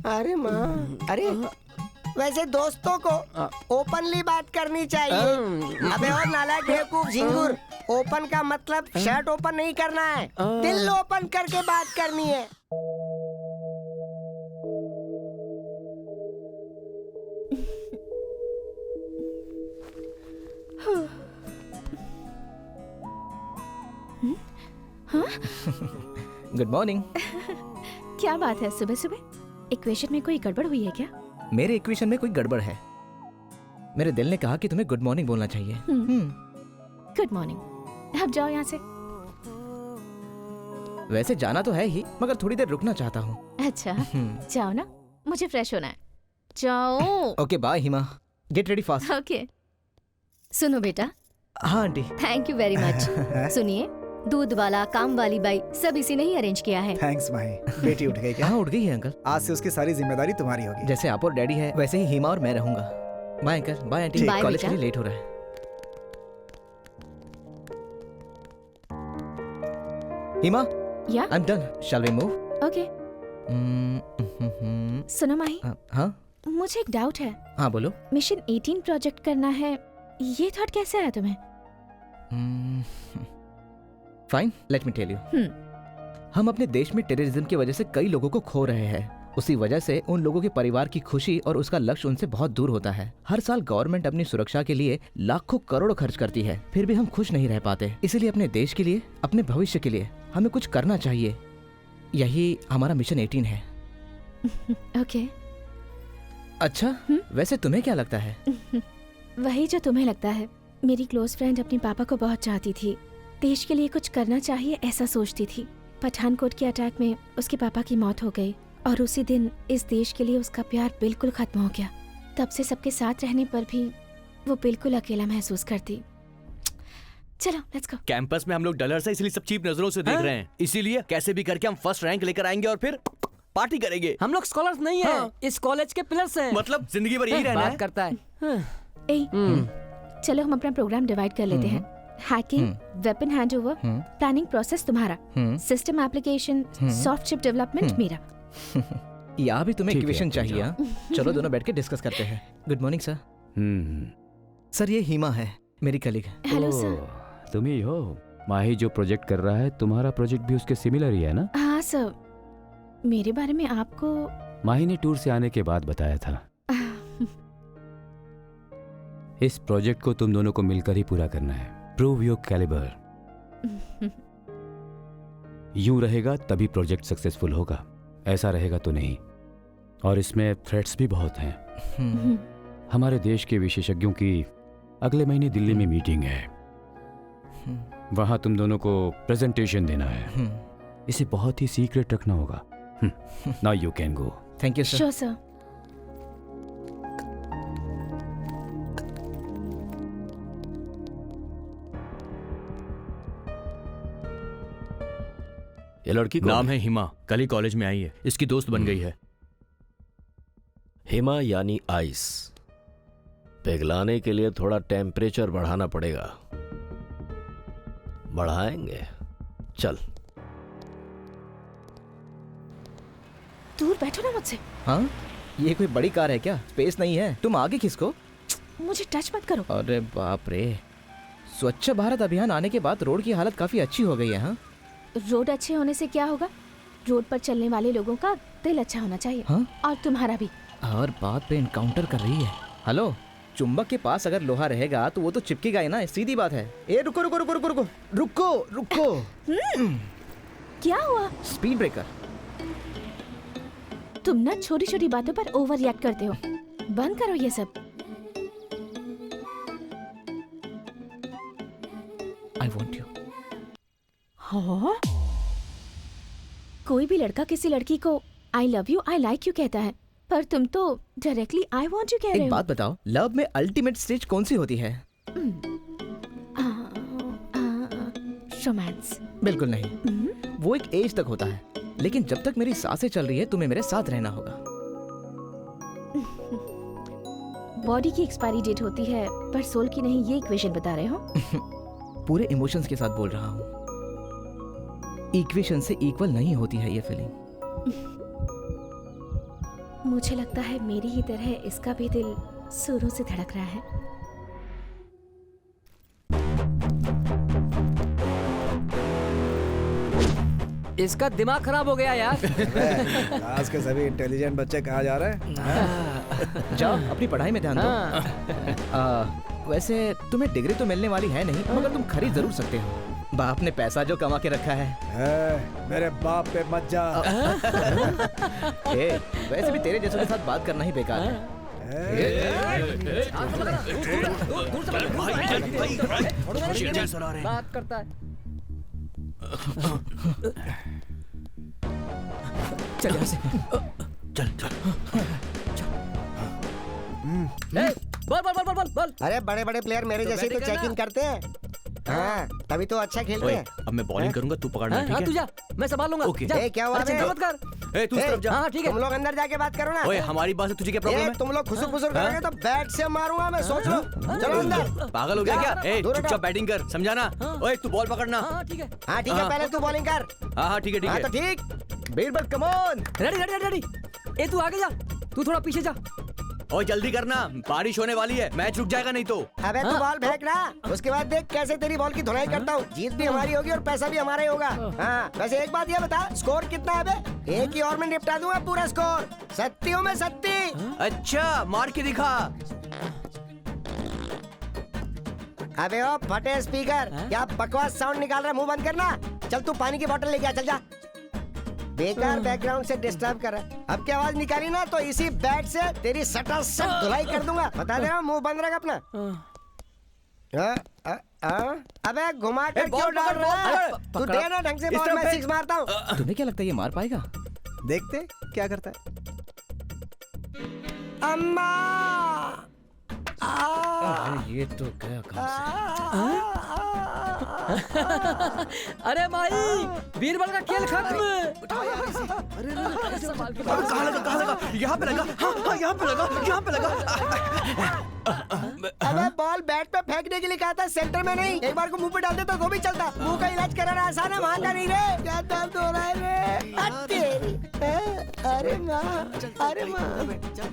अरे माँ, अरे वैसे दोस्तों को ओपनली बात करनी चाहिए। अबे और नालायक बेवकूफ झिंगुर, ओपन का मतलब शर्ट ओपन नहीं करना है, दिल ओपन करके बात करनी है।
Good morning.
क्या बात है, सुबह सुबह इक्वेशन में कोई गड़बड़ हुई है क्या?
मेरे इक्वेशन में कोई गड़बड़ है। मेरे दिल ने कहा कि तुम्हें गुड मॉर्निंग बोलना चाहिए।
Good morning. अब जाओ यहाँ से।
वैसे जाना तो है ही, मगर थोड़ी देर रुकना चाहता हूँ।
अच्छा, जाओ ना, मुझे फ्रेश होना है। जाओ।
ओके बाय हिमा, गेट रेडी फास्ट।
ओके।
सुनो बेटा।
हाँ aunty.
Thank you very much. सुनिए, दूध वाला, काम वाली बाई सब इसी ने ही अरेंज किया है।
थैंक्स माही। बेटी उठ गई क्या?
हाँ उठ गई है अंकल।
आज से उसकी सारी जिम्मेदारी तुम्हारी होगी।
जैसे आप और डैडी है, वैसे ही हिमा और मैं रहूंगा। Bye uncle. Bye aunty.
Bye
college के
बेटा।
लिए लेट हो रहा है। Hima,
yeah
I am done. Shall we move?
Okay. सुनो माही,
हाँ
मुझे एक डाउट है।
हाँ बोलो।
मिशन 18 प्रोजेक्ट करना है, ये थॉट कैसे आया तुम्हें?
Fine, let me tell you. हम अपने देश में टेररिज्म की वजह से कई लोगों को खो रहे हैं। उसी वजह से उन लोगों के परिवार की खुशी और उसका लक्ष्य उनसे बहुत दूर होता है। हर साल गवर्नमेंट अपनी सुरक्षा के लिए लाखों करोड़ों खर्च करती है, फिर भी हम खुश नहीं रह पाते। इसीलिए अपने देश के लिए, अपने भविष्य के लिए हमें कुछ करना चाहिए। यही हमारा मिशन 18 है।
ओके।
अच्छा, वैसे तुम्हें क्या लगता है?
वही जो तुम्हें लगता है। मेरी क्लोज फ्रेंड अपने पापा को बहुत चाहती थी, देश के लिए कुछ करना चाहिए ऐसा सोचती थी। पठानकोट के अटैक में उसके पापा की मौत हो गई और उसी दिन इस देश के लिए उसका प्यार बिल्कुल खत्म हो गया। तब से सबके साथ रहने पर भी वो बिल्कुल अकेला महसूस करती। चलो लेट्स गो।
कैंपस में हम लोग डलर्स हैं, इसलिए सब चीप नजरों से देख रहे हैं। इसीलिए कैसे भी करके हम फर्स्ट रैंक लेकर आएंगे और फिर पार्टी करेंगे।
हम लोग स्कॉलर्स नहीं हैं, इस कॉलेज के पिलर्स हैं।
मतलब जिंदगी भर यही रहना
बात
है।
करता है।
ए, चलो हम अपना प्रोग्राम डिवाइड कर लेते हैं। Hacking, weapon handover, planning process तुम्हारा, system application, soft chip development मेरा।
यहाँ भी तुम्हें
ठीक है,
इक्वेशन चाहिए हाँ? चलो दोनों बैठ के डिस्कस करते हैं। Good morning sir. सर ये हिमा है, मेरी कलीग।
हेलो
ओह,
सर।
तुम ही हो। माही जो प्रोजेक्ट कर रहा है, तुम्हारा प्रोजेक्ट भी उसके सिमिलर ही है ना?
हाँ सर, मेरे बारे में आपको
माही ने टूर से आने के बाद बताया था। इस प्रोजेक्ट को तुम दोनों को मिलकर ही पूरा करना है। Prove your calibre. यूं रहेगा तभी प्रोजेक्ट सक्सेसफुल होगा, ऐसा रहेगा तो नहीं। और इसमें थ्रेट्स भी बहुत हैं। हमारे देश के विशेषज्ञों की अगले महीने दिल्ली में मीटिंग है। वहां तुम दोनों को प्रेजेंटेशन देना है। इसे बहुत ही सीक्रेट रखना होगा। Now you can go.
Thank you sir.
Sure sir.
ये लड़की कौन
नाम है हिमा, कल ही कॉलेज में आई है। इसकी दोस्त बन गई है।
हिमा यानी आइस। पिघलाने के लिए थोड़ा टेम्परेचर बढ़ाना पड़ेगा। बढ़ाएंगे। चल।
दूर बैठो ना मुझसे।
हाँ, ये कोई बड़ी कार है क्या? स्पेस नहीं है। तुम आगे किसको?
मुझे टच मत करो।
अरे बाप रे, स्वच्छ भारत अभियान आने के बाद रोड की हालत काफी अच्छी हो गई है। हाँ,
रोड अच्छे होने से क्या होगा? रोड पर चलने वाले लोगों का दिल अच्छा होना चाहिए।
हाँ?
और तुम्हारा भी।
हर बात पे इनकाउंटर कर रही है। हेलो, चुंबक के पास अगर लोहा रहेगा तो वो तो चिपकेगा ही ना, सीधी बात है। ए रुको रुको रुको रुको रुको रुको रुको।
क्या हुआ?
Speed breaker.
तुम ना छोटी छोटी बातों पर ओवर रिएक्ट करते हो। बंद करो ये सब।
I want you.
हाँ? कोई भी लड़का किसी लड़की को I love you, I like you कहता है, पर तुम तो डायरेक्टली आई वॉन्ट यू कह रहे
एक
हो।
बात बताओ, लव में अल्टीमेट स्टेज कौन सी होती है?
रोमांस।
बिल्कुल नहीं, वो एक एज तक होता है। लेकिन जब तक मेरी सांसें चल रही है तुम्हें मेरे साथ रहना होगा।
बॉडी की एक्सपायरी डेट होती है पर सोल की नहीं, ये इक्वेशन बता रहे हो?
पूरे इमोशंस के साथ बोल रहा हूँ। इक्वेशन से इक्वल नहीं होती है ये फीलिंग।
मुझे लगता है मेरी ही तरह इसका भी दिल सुरों से धड़क रहा है।
इसका दिमाग खराब हो गया यार।
आज के सभी इंटेलिजेंट बच्चे कहाँ जा रहे हैं?
जाओ अपनी पढ़ाई में ध्यान दो। वैसे तुम्हें डिग्री तो मिलने वाली है नहीं, मगर तुम खरीद जरूर सकते हो। बाप ने पैसा जो कमा के रखा है।
मेरे बाप पे मत जा।
वैसे भी तेरे जैसों के साथ बात करना ही बेकार है।
बात करता है।
चल यहाँ से।
चल चल।
बोल बोल बोल बोल बोल।
अरे बड़े बड़े प्लेयर मेरे जैसे तो चेक इन करते हैं। हाँ, तभी तो अच्छा खेलते हैं।
अब मैं बॉलिंग करूंगा, तू पकड़ना, ठीक
हाँ,
है?
तू जा, मैं संभाल लूंगा।
ओके।
जा।
ए, क्या हुआ
अरे चिंता
बे?
मत कर।
ए, तू इस तरफ जा।
हाँ ठीक है।
तुम लोग अंदर जाके बात करो ना।
ओए, हमारी बात से तुझे क्या प्रॉब्लम
ए,
है?
तुम लोग खुसुर फुसुर करोगे तो बैट से मारूंगा मैं, सोच लो। चलो अंदर।
पागल हो गया क्या? ए,
दूर
चुपचाप
हटो।
बैटिंग कर, समझा ना? ओए, तू बॉल पकड़ना।
हाँ ठीक है।
हाँ ठीक है,
हाँ।
पहले तू बॉलिंग कर।
हाँ हाँ ठीक है ठीक
हाँ
है।
तो ठीक।
Birbal come on.
Ready ready ready. ए तू आगे जा, तू थोड़ा पीछे जा।
ओए जल्दी करना, बारिश होने वाली है, मैच रुक जाएगा नहीं तो।
अबे तू बॉल फेंक ना, उसके बाद देख कैसे तेरी बॉल की धुलाई करता हूँ। जीत भी हमारी होगी और पैसा भी हमारा ही होगा। हाँ, वैसे एक बात ये बता, स्कोर कितना है बे? एक ही ओवर में निपटा दूंगा पूरा स्कोर। 70 में 70।
अच्छा, मार के दिखा।
अबे ओ फटे स्पीकर, क्या बकवास साउंड निकाल रहा है? मुंह बंद करना। चल तू पानी की बोतल लेके आ, चल जा। बेकार बैकग्राउंड से डिस्टर्ब कर रहा है। अब क्या आवाज निकाली ना तो इसी बैट से तेरी सटासट धुलाई कर दूंगा। बता दे रहा हूँ, मुंह बंद रख अपना। अबे घुमा कर क्यों डाल रहा है? तू दे ना ढंग से बॉल, मैं सिक्स मारता हूँ।
तुम्हें क्या लगता है ये मार पाएगा?
देखते क्या करता है।
अम्मा।
अरे ये तो गया काम
अरे माई, बीरबल का खेल खत्म।
कहाँ लगा? यहाँ पे लगा। हाँ, यहाँ पे लगा।
अबे बॉल बैट पे फेंकने के लिए कहा था, सेंटर में नहीं। एक बार को मुंह पे डाल दे तो भी चलता। मुंह का इलाज कराना आसान है, महंगा नहीं रे। क्या दर्द हो रहा है रे? अरे माँ,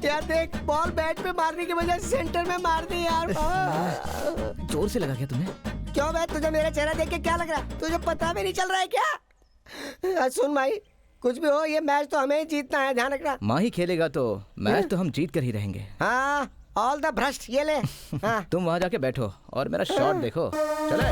क्या देख, बॉल बैट पे मारने की वजह से सेंटर में मार दी यार।
जोर से लगा क्या तुम्हें?
क्यों बे, तुझे मेरा चेहरा देख के क्या लग रहा है? तुझे पता भी नहीं चल रहा है क्या? सुन भाई, कुछ भी हो, ये मैच तो हमें ही जीतना है, ध्यान रखना।
माँ ही खेलेगा तो मैच तो हम जीत कर ही रहेंगे।
हाँ, ऑल द भ्रष्ट, ये ले। हाँ।
तुम वहाँ जाके बैठो और मेरा शॉट देखो। चले।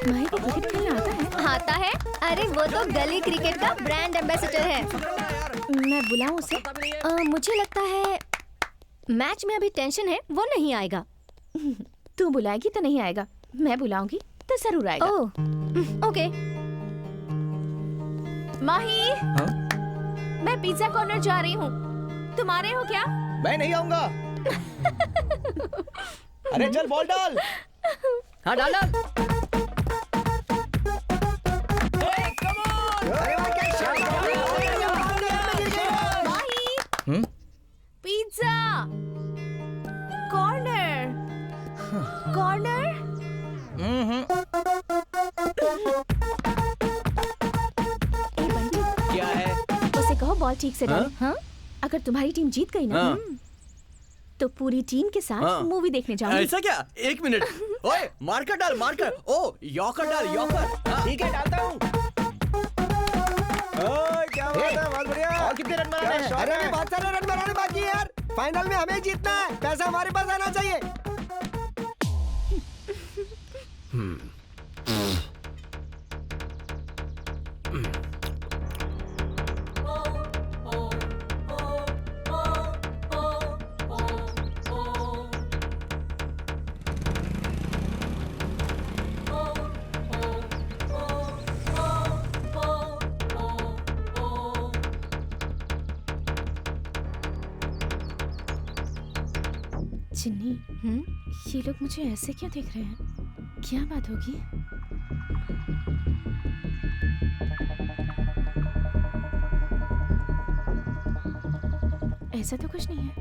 माही को क्रिकेट खेलना आता है?
अरे वो तो गली क्रिकेट का ब्रांड एम्बेसडर है।
मैं बुलाऊं उसे?
मुझे लगता है मैच में अभी टेंशन है, वो नहीं आएगा।
तू बुलाएगी तो नहीं आएगा, मैं बुलाऊंगी तो जरूर आएगा।
ओह, ओके।
माही,
हाँ?
मैं पिज्जा कॉर्नर जा रही हूँ, तुम आ रहे हो क्या?
मैं नहीं आऊंगा। अरे चल बॉल डाल।
हाँ डाल।
Pizza corner.
क्या है?
उसे कहो बॉल ठीक से डाले। हाँ? अगर तुम्हारी टीम जीत गई ना, तो पूरी टीम के साथ मूवी देखने जाऊंगी।
ऐसा क्या? 1 मिनट। ओए, मार्कर डाल, मार्कर। ओ, यॉर्कर डाल, यॉर्कर। ठीक है, डालता हूँ।
क्या बात है, बहुत बढ़िया।
और कितने रन बनाने हैं?
अरे अभी बहुत सारे रन बनाने बाकी है यार। फाइनल में हमें जीतना है, पैसा हमारे पास आना चाहिए।
चिन्नी, ये लोग मुझे ऐसे क्यों देख रहे हैं? क्या बात होगी? ऐसा तो कुछ नहीं है।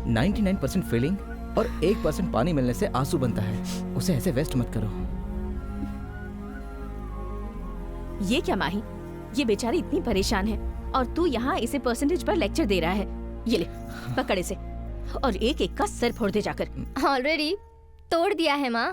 %99% फीलिंग और 1% पानी मिलने से आंसू बनता है। उसे ऐसे वेस्ट मत करो।
ये क्या माही, ये बेचारी इतनी परेशान है और तू यहाँ इसे परसेंटेज पर लेक्चर दे रहा है। ये ले, पकड़ इसे और एक एक का सर फोड़ दे जाकर।
ऑलरेडी तोड़ दिया है माँ।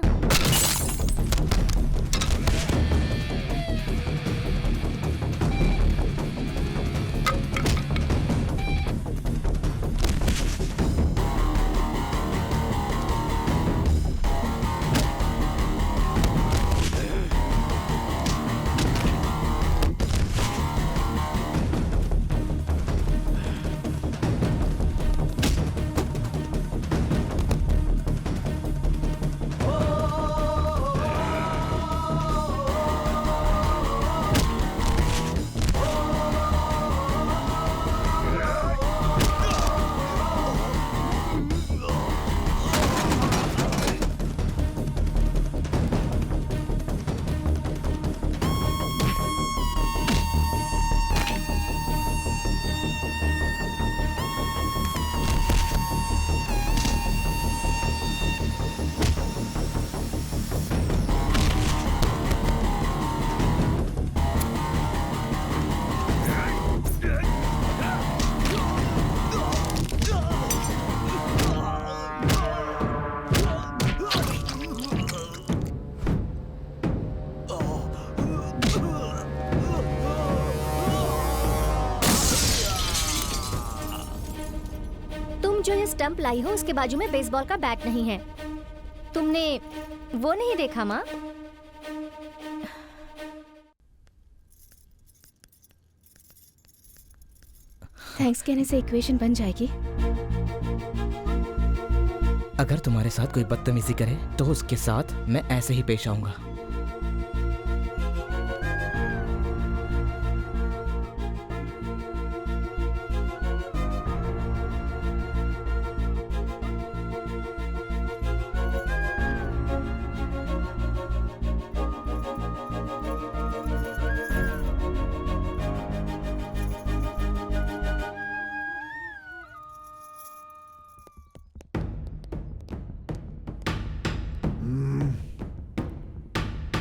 जो ये स्टंप लाई हो उसके बाजू में बेसबॉल का बैट नहीं है। तुमने वो नहीं देखा माँ?
थैंक्स कहने से इक्वेशन बन जाएगी।
अगर तुम्हारे साथ कोई बदतमीजी करे तो उसके साथ मैं ऐसे ही पेश आऊंगा।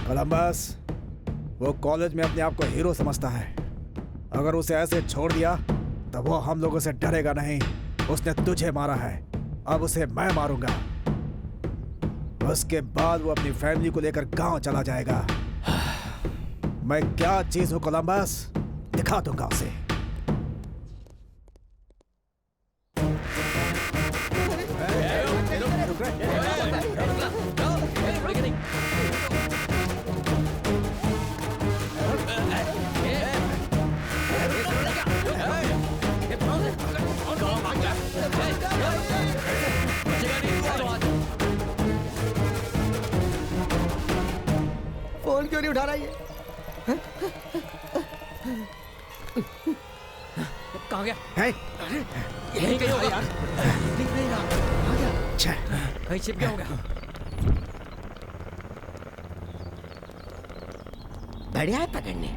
कोलंबस वो कॉलेज में अपने आप को हीरो समझता है। अगर उसे ऐसे छोड़ दिया तो वो हम लोगों से डरेगा नहीं। उसने तुझे मारा है, अब उसे मैं मारूंगा। उसके बाद वो अपनी फैमिली को लेकर गांव चला जाएगा। मैं क्या चीज हूं कोलंबस, दिखा दूंगा उसे।
फोन क्यों नहीं उठा रहा ये?
कहाँ गया?
है?
यहीं कहीं होगा यार। दिख नहीं रहा। कहाँ गया? कहीं छिप गया होगा।
बढ़िया है पकड़ने।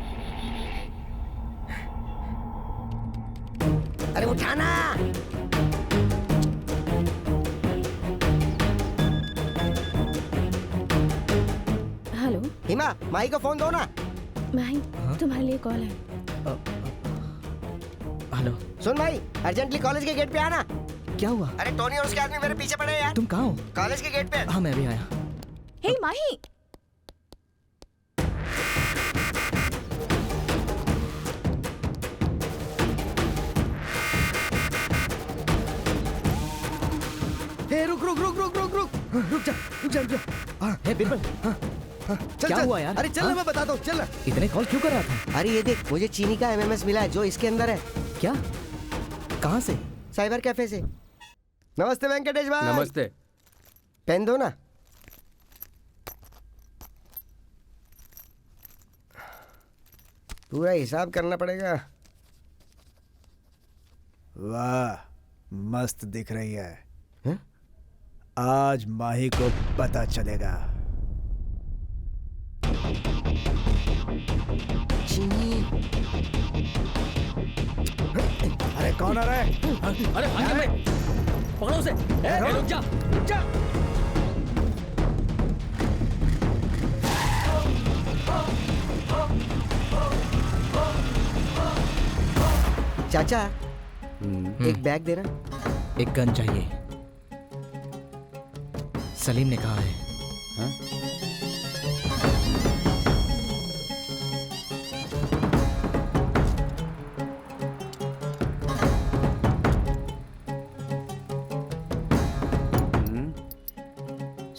अरे उठाना।
हेलो
हिमा, माही को फोन दो ना।
माही, तुम्हारे लिए कॉल है।
हेलो।
सुन भाई, अर्जेंटली कॉलेज के गेट पे आना।
क्या हुआ?
अरे टोनी और उसके आदमी मेरे पीछे पड़े हैं यार।
तुम कहाँ हो?
कॉलेज के गेट पे।
हाँ मैं भी आया।
हे माही,
रुक जा।
हे बिरबल, क्या हुआ यार?
अरे चल मैं बताता हूँ, चल।
इतने कॉल क्यों कर रहा था?
अरे ये देख, मुझे चीनी का एमएमएस मिला है जो इसके अंदर है।
क्या? कहाँ से?
साइबर कैफे से। नमस्ते वेंकटेश भाई।
नमस्ते।
पेन दो ना। पूरा हिसाब करना पड़ेगा।
वाह, मस्त दिख रही है।
हैं?
आज माही को पता चलेगा। अरे कौन आ रहा है?
अरे भाग गया मैं। पकड़ो उसे। रुक जा।
चाचा, एक बैग देना।
एक गन चाहिए। सलीम ने कहा है।
हाँ?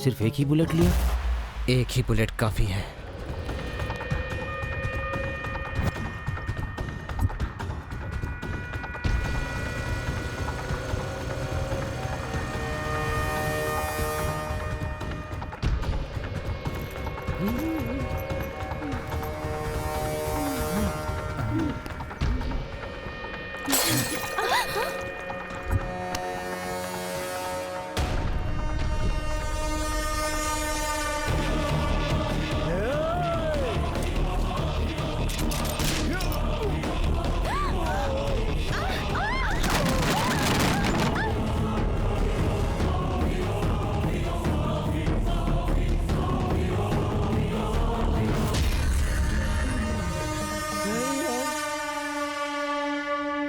सिर्फ एक ही बुलेट लिया?
एक ही बुलेट काफी है।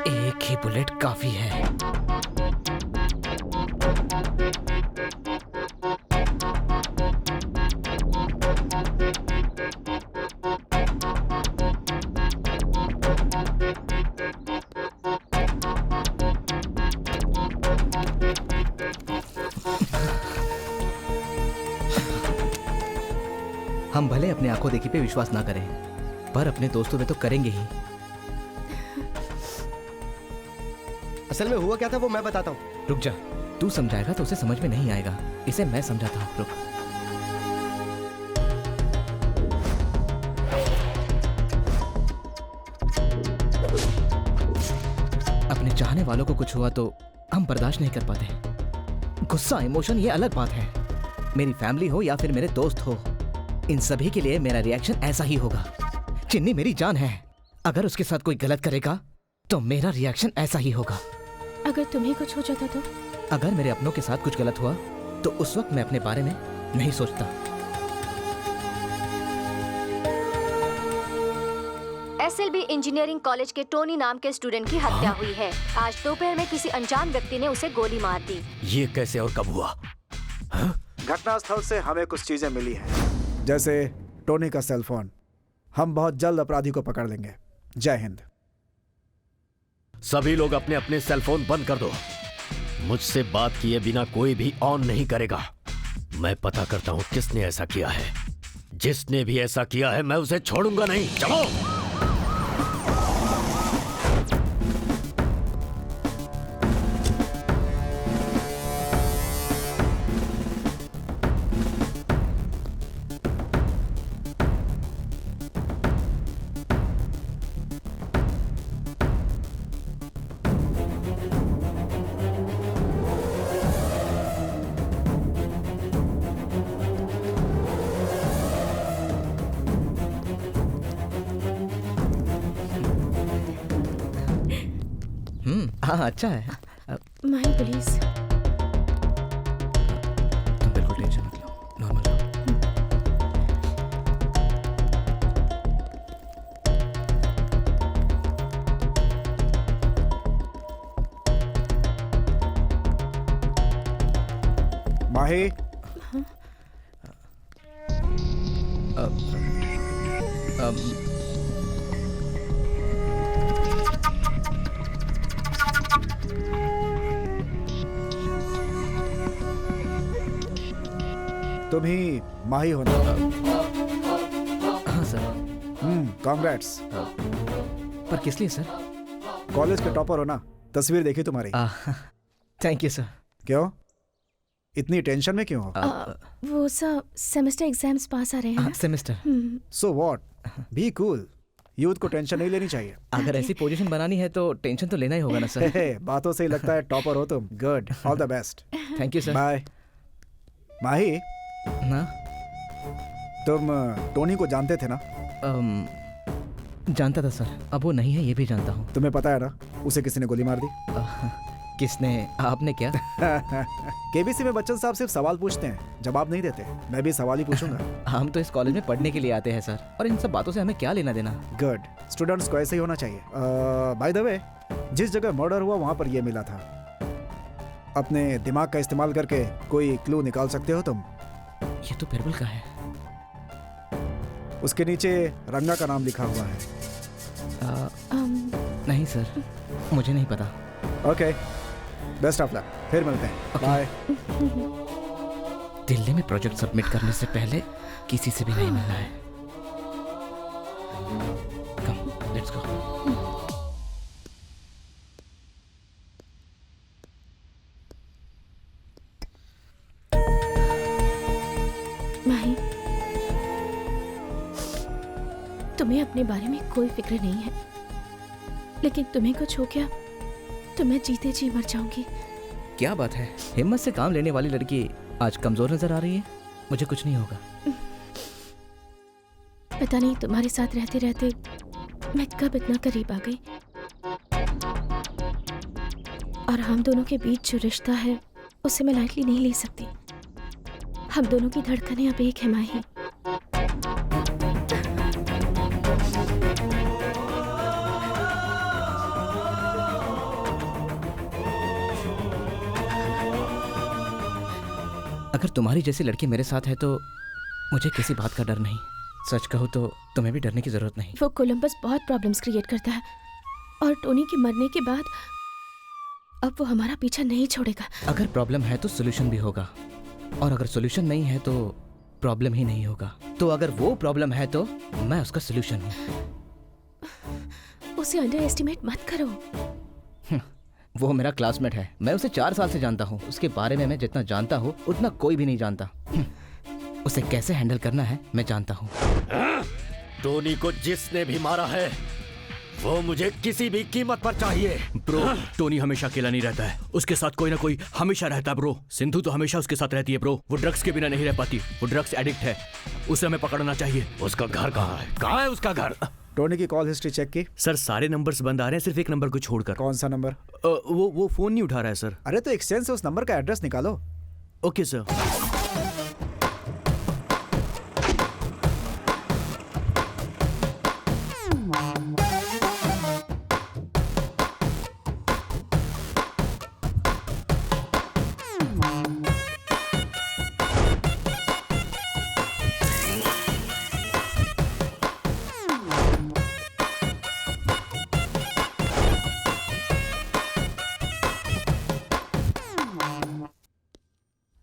एक ही बुलेट काफी है। हम भले अपने आंखों देखी पे विश्वास ना करें, पर अपने दोस्तों पे तो करेंगे ही।
असल में हुआ क्या था वो मैं बताता हूँ।
रुक जा, तू समझाएगा तो उसे समझ में नहीं आएगा, इसे मैं समझाता हूँ। रुक। अपने चाहने वालों को कुछ हुआ तो हम बर्दाश्त नहीं कर पाते। गुस्सा, इमोशन ये अलग बात है। मेरी फैमिली हो या फिर मेरे दोस्त हो, इन सभी के लिए मेरा रिएक्शन ऐसा ही होगा। चिन्नी मेरी जान है, अगर उसके साथ कोई गलत करेगा तो मेरा रिएक्शन ऐसा ही होगा।
अगर तुम्हें कुछ हो जाता तो?
अगर मेरे अपनों के साथ कुछ गलत हुआ तो उस वक्त मैं अपने बारे में नहीं सोचता।
SLB इंजीनियरिंग कॉलेज के टोनी नाम के स्टूडेंट की हत्या हुई है। आज दोपहर में किसी अनजान व्यक्ति ने उसे गोली मार दी।
ये कैसे और कब हुआ?
घटनास्थल से हमें कुछ चीजें मिली हैं, जैसे टोनी का सेल फोन। हम बहुत जल्द अपराधी को पकड़ लेंगे। जय हिंद।
सभी लोग अपने अपने सेल फोन बंद कर दो। मुझसे बात किए बिना कोई भी ऑन नहीं करेगा। मैं पता करता हूं किसने ऐसा किया है। जिसने भी ऐसा किया है मैं उसे छोड़ूंगा नहीं। चलो।
हाँ अच्छा है।
माही प्लीज।
तुम बिल्कुल टेंशन मत लो, नॉर्मल रहो।
माही, तुम ही माही हो ना?
हाँ सर।
कांग्रेट्स।
पर किस लिए सर?
कॉलेज के टॉपर हो ना, तस्वीर देखी तुम्हारी।
Thank you sir.
क्यों इतनी टेंशन में क्यों हो?
वो सर सेमेस्टर एग्जाम्स पास आ रहे हैं।
Semester.
So what, be cool. Youth को टेंशन नहीं लेनी चाहिए।
अगर ऐसी पोजीशन बनानी है तो टेंशन तो लेना ही होगा ना सर।
बातों से ही लगता है टॉपर हो तुम। Good, all the best.
Thank you sir.
Bye. Mahi,
ना
तुम टोनी को जानते थे ना?
जानता था सर, अब वो नहीं है ये भी जानता हूँ।
तुम्हें पता है ना उसे किसी ने गोली मार दी?
किसने? आपने क्या?
केबीसी में बच्चन साहब सिर्फ सवाल पूछते हैं, जवाब नहीं देते। मैं भी सवाल ही पूछूंगा।
हम तो इस कॉलेज में पढ़ने के लिए आते हैं सर, और इन सब बातों से हमें क्या लेना देना।
गुड, स्टूडेंट्स को ऐसे ही होना चाहिए। बाय द वे, जिस जगह मर्डर हुआ वहां पर ये मिला था। अपने दिमाग का इस्तेमाल करके कोई क्लू निकाल सकते हो तुम?
ये तो बिरबल का है।
उसके नीचे रंगा का नाम लिखा हुआ है।
नहीं सर, मुझे नहीं पता।
ओके, बेस्ट ऑफ लक, फिर मिलते हैं। बाय।
दिल्ली में प्रोजेक्ट सबमिट करने से पहले किसी से भी नहीं मिलना है। कम, लेट्स गो।
माही, तुम्हें अपने बारे में कोई फिक्र नहीं है, लेकिन तुम्हें कुछ हो गया तो मैं जीते जी मर जाऊंगी।
क्या बात है, हिम्मत से काम लेने वाली लड़की आज कमजोर नजर आ रही है। मुझे कुछ नहीं होगा।
पता नहीं तुम्हारे साथ रहते रहते मैं कब इतना करीब आ गई। और हम दोनों के बीच जो रिश्ता है उसे मैं लाइटली नहीं ले सकती। हम दोनों की धड़कनें अब एक है माही।
अगर तुम्हारी जैसी लड़की मेरे साथ है तो मुझे किसी बात का डर नहीं। सच कहूँ तो तुम्हें भी डरने की जरूरत नहीं।
वो कोलंबस बहुत प्रॉब्लम्स क्रिएट करता है, और टोनी के मरने के बाद अब वो हमारा पीछा नहीं छोड़ेगा।
अगर प्रॉब्लम है तो सोल्यूशन भी होगा, और अगर सोल्यूशन नहीं है तो प्रॉब्लम ही नहीं होगा। तो अगर वो प्रॉब्लम है तो मैं उसका सोल्यूशन हूँ।
उसे अंडर एस्टिमेट मत करो।
वो मेरा क्लासमेट है, मैं उसे 4 साल से जानता हूँ। उसके बारे में मैं जितना जानता हूँ उतना कोई भी नहीं जानता। उसे कैसे हैंडल करना है मैं जानता हूँ।
टोनी को जिसने भी मारा है वो मुझे किसी भी कीमत पर चाहिए।
ब्रो, टोनी हमेशा अकेला नहीं रहता है, उसके साथ कोई ना कोई हमेशा रहता है ब्रो। सिंधु तो हमेशा उसके साथ रहती है ब्रो। वो ड्रग्स के बिना नहीं रह पाती, वो ड्रग्स एडिक्ट है, उसे हमें पकड़ना चाहिए।
उसका घर कहाँ है? कहाँ है उसका घर?
टोनी की कॉल हिस्ट्री चेक की?
सर सारे नंबर्स बंद आ रहे हैं, सिर्फ एक नंबर को छोड़कर।
कौन सा नंबर?
वो फोन नहीं उठा रहा है सर।
अरे तो एक्सचेंज से उस नंबर का एड्रेस निकालो।
Okay sir.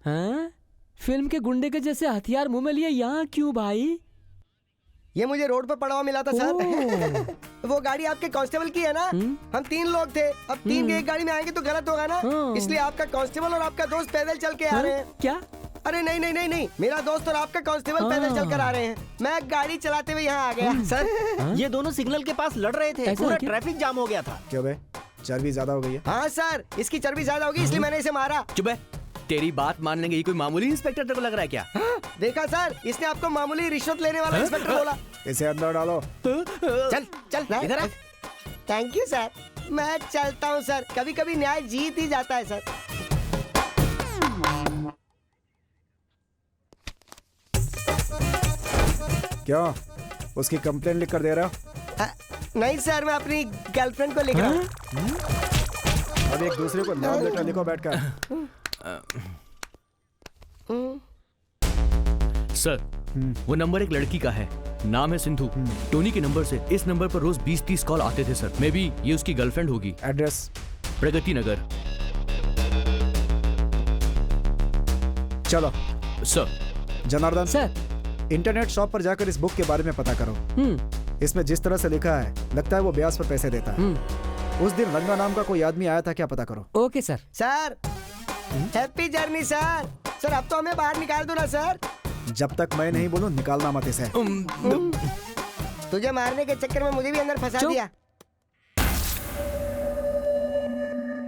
हाँ? फिल्म के गुंडे के जैसे हथियार मुंह में लिए यहाँ क्यों भाई?
ये मुझे रोड पर पड़ा हुआ मिला था सर। वो गाड़ी आपके कांस्टेबल की है ना? हम 3 लोग थे, अब 3 के एक गाड़ी में आएंगे तो गलत होगा ना, इसलिए आपका कांस्टेबल और आपका दोस्त पैदल चल के आ रहे हैं।
क्या?
अरे नहीं नहीं नहीं नहीं, मेरा दोस्त और आपका कांस्टेबल पैदल चल कर आ रहे हैं, मैं गाड़ी चलाते हुए यहाँ आ गया।
सर ये दोनों सिग्नल के पास लड़ रहे थे, पूरा ट्रैफिक जाम हो गया था।
क्यों बे, चर्बी ज्यादा हो गई है?
हाँ सर, इसकी चर्बी ज्यादा होगी इसलिए मैंने इसे मारा।
चुप है, तेरी बात मान लेंगे। ये कोई मामूली इंस्पेक्टर तेरे को लग रहा है क्या?
देखा सर, इसने आपको मामूली रिश्वत लेने वाला इंस्पेक्टर बोला।
इसे अंदर डालो।
चल चल इधर आ। थैंक यू सर, मैं चलता हूँ सर, कभी कभी न्याय जीत ही जाता है सर।
क्या उसकी कंप्लेंट लिख कर दे रहे हो?
नहीं सर, मैं अपनी गर्लफ्रेंड को लिख रहा हूँ।
अब एक दूसरे को लव लेटर लिखो बैठकर।
सर वो नंबर एक लड़की का है, नाम है सिंधु। टोनी के नंबर से इस नंबर पर रोज 20-30 कॉल आते थे सर। मे बी ये उसकी गर्लफ्रेंड होगी।
एड्रेस?
प्रगति नगर।
चलो
sir.
Janardan
sir,
internet shop पर जाकर इस बुक के बारे में पता करो। इसमें जिस तरह से लिखा है लगता है वो ब्याज पर पैसे देता है। उस दिन रंगा नाम का कोई आदमी आया था, क्या पता करो।
Okay sir.
Sir happy journey sir. Sir अब तो हमें बाहर निकाल दो ना सर।
जब तक मैं नहीं बोलूं निकालना मत इसे।
तुझे मारने के चक्कर में मुझे भी अंदर फंसा दिया।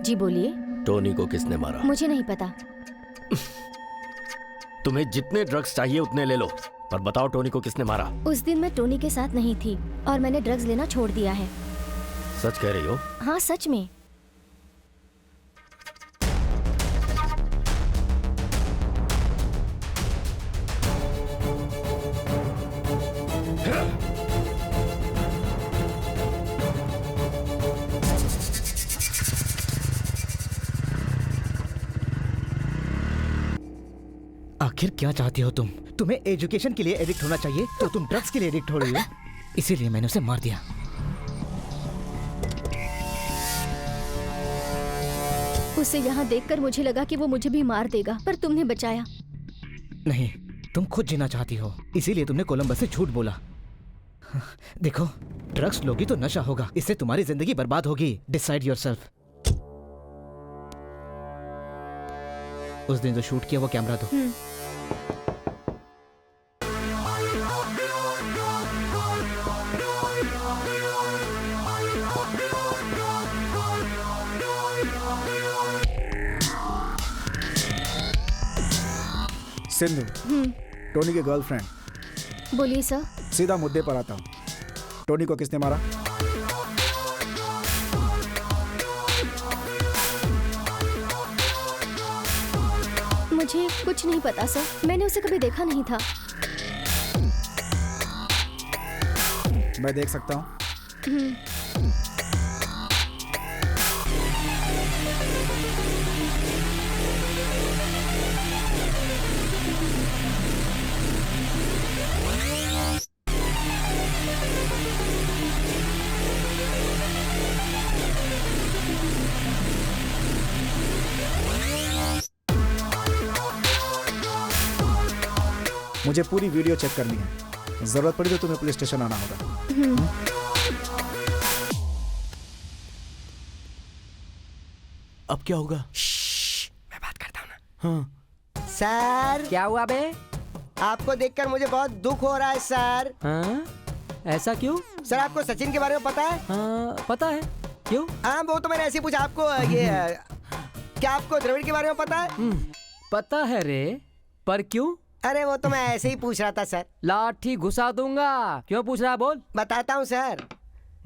जी बोलिए।
टोनी को किसने मारा?
मुझे नहीं पता।
तुम्हें जितने ड्रग्स चाहिए उतने ले लो, पर बताओ टोनी को किसने मारा?
उस दिन मैं टोनी के साथ नहीं थी और मैंने ड्रग्स लेना छोड़ दिया है।
सच कह रही हो?
हाँ सच में।
आखिर क्या चाहती हो तुम? तुम्हें एजुकेशन के लिए एडिक्ट होना चाहिए तो तुम ड्रग्स के लिए एडिक्ट हो रही हो। इसीलिए मैंने उसे मार दिया।
उसे यहाँ देखकर मुझे लगा कि वो मुझे भी मार देगा, पर तुमने बचाया।
नहीं, तुम खुद जीना चाहती हो, इसीलिए तुमने कोलंबस से झूठ बोला। देखो, ड्रग्स लोगी तो नशा होगा, इससे तुम्हारी जिंदगी बर्बाद होगी। Decide yourself. उस दिन जो शूट किया वो कैमरा दो।
सिंधु, टोनी की गर्लफ्रेंड।
बोलिए सर।
सीधा मुद्दे पर आता हूँ। टोनी को किसने मारा?
मुझे कुछ नहीं पता सर, मैंने उसे कभी देखा नहीं था।
मैं देख सकता हूँ? मुझे पूरी वीडियो चेक करनी है। जरूरत पड़ी तो तुम्हें पुलिस स्टेशन आना होगा।
अब क्या होगा?
मैं बात करता हूँ ना।
हाँ।
सर
क्या हुआ बे?
आपको देखकर मुझे बहुत दुख हो रहा है सर।
हाँ? ऐसा क्यों?
सर आपको सचिन के बारे में पता है?
हाँ, पता है। क्यों?
हाँ वो तो मैंने ऐसे ही पूछा आपको। ये क्या आपको द्रविड़ के बारे में पता है?
पता है रे, पर क्यों?
अरे वो तो मैं ऐसे ही पूछ रहा था सर।
लाठी घुसा दूंगा। क्यों पूछ रहा है, बोल।
बताता हूँ सर।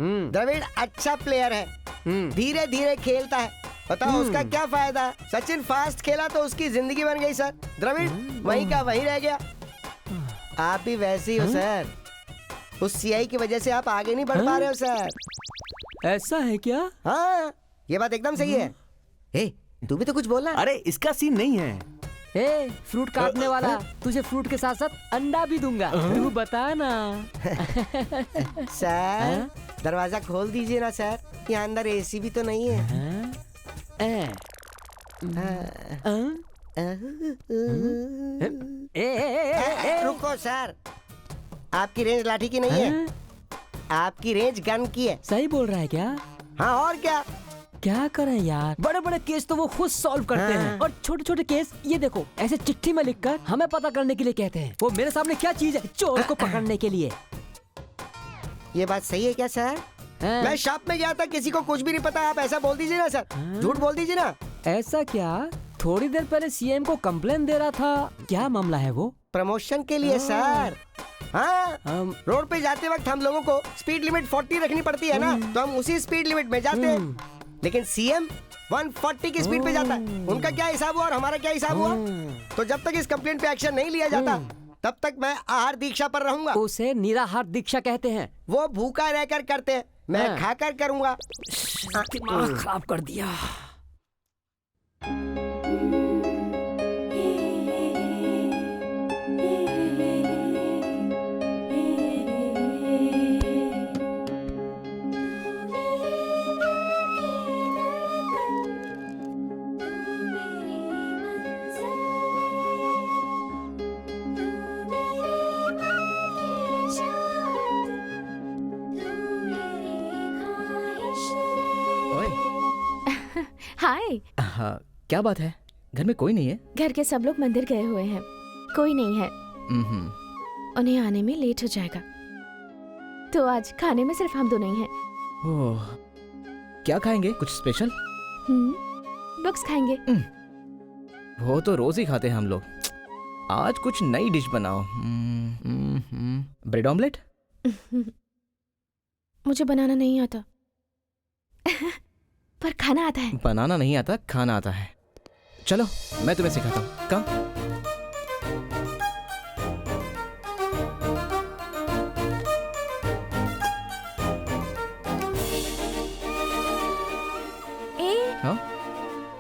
द्रविड़ अच्छा प्लेयर है, धीरे धीरे खेलता है। बताओ उसका क्या फायदा? सचिन फास्ट खेला तो उसकी जिंदगी बन गई सर। द्रविड़ वहीं का वहीं रह गया। आप भी वैसे ही हो सर। उस सीआई की वजह से आप आगे नहीं बढ़ पा रहे हो सर।
ऐसा है क्या?
हाँ ये बात एकदम सही है। ए, तू भी तो कुछ बोलना।
अरे इसका सीन नहीं है।
ए, फ्रूट काटने वाला, तुझे फ्रूट के साथ साथ अंडा भी दूंगा। तू बता ना।
सर दरवाजा खोल दीजिए ना सर, यहाँ अंदर एसी भी तो नहीं है। रुको सर, आपकी रेंज लाठी की नहीं है, आपकी रेंज गन की है।
सही बोल रहा है क्या?
हाँ और क्या?
क्या करें यार, बड़े बड़े केस तो वो खुद सॉल्व करते हैं, और छोटे छोटे केस ये देखो ऐसे चिट्ठी में लिखकर हमें पता करने के लिए कहते हैं। वो मेरे सामने क्या चीज है? चोर को पकड़ने के लिए।
ये बात सही है क्या सर? मैं शॉप में गया था, किसी को कुछ भी नहीं पता। आप ऐसा बोल दीजिए ना सर, झूठ बोल दीजिए ना।
ऐसा क्या? थोड़ी देर पहले सीएम को कंप्लेन दे रहा था, क्या मामला है वो?
प्रमोशन के लिए सर। हाँ रोड पे जाते वक्त हम लोगों को स्पीड लिमिट 40 रखनी पड़ती है ना, तो हम उसी स्पीड लिमिट में जाते हैं। लेकिन सीएम 140 की स्पीड पे जाता है। उनका क्या हिसाब हुआ और हमारा क्या हिसाब हुआ? तो जब तक इस कंप्लेंट पे एक्शन नहीं लिया जाता तब तक मैं आहार दीक्षा पर रहूंगा।
उसे निराहार दीक्षा कहते हैं।
वो भूखा रहकर करते हैं, मैं खाकर करूंगा।
दिमाग खराब कर दिया।
हाय।
हाँ क्या बात है? घर में कोई नहीं है?
घर के सब लोग मंदिर गए हुए हैं, कोई नहीं है। उन्हें आने में लेट हो जाएगा, तो आज खाने में सिर्फ हम दोनों ही हैं।
ओह, क्या खाएंगे? कुछ स्पेशल?
बुक्स खाएंगे।
वो तो रोज ही खाते हैं हम लोग। आज कुछ नई डिश बनाओ। Bread omelette?
मुझे बनाना नहीं आता पर खाना आता है।
बनाना नहीं आता, खाना आता है। चलो मैं तुम्हें सिखाता हूँ। कम। हाँ?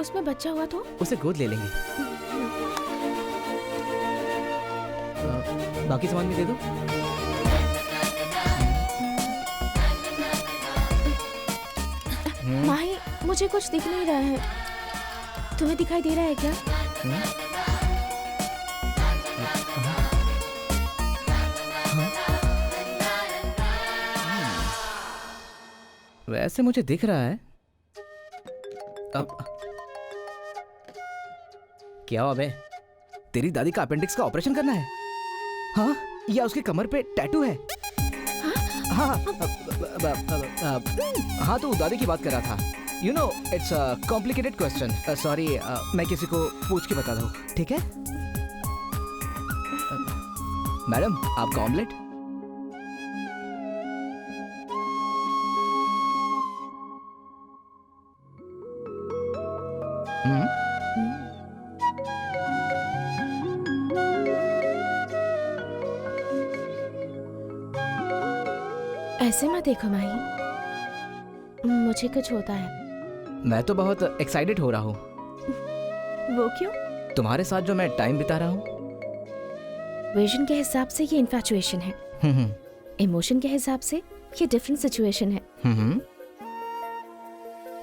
उसमें बच्चा हुआ तो?
उसे गोद ले लेंगे। बाकी सामान भी दे दो।
माही, मुझे कुछ दिख नहीं रहा है, तुम्हें दिखाई दे रहा है क्या?
वैसे मुझे दिख रहा है। अब क्या हुआ बे? तेरी दादी का अपेंडिक्स का ऑपरेशन करना है? हाँ, या उसकी कमर पे टैटू है? हाँ हाँ, तो दादी की बात कर रहा था। You know it's a complicated question. Sorry, मैं किसी को पूछ के बता दूँ, ठीक है? मैडम, आपका ऑमलेट?
ऐसे मत देखो माही, मुझे कुछ होता है।
मैं तो बहुत एक्साइटेड हो रहा हूँ।
वो क्यों?
तुम्हारे साथ जो मैं टाइम बिता रहा हूँ।
विजन के हिसाब से ये इन्फैचुएशन है, इमोशन के हिसाब से ये डिफरेंट सिचुएशन है।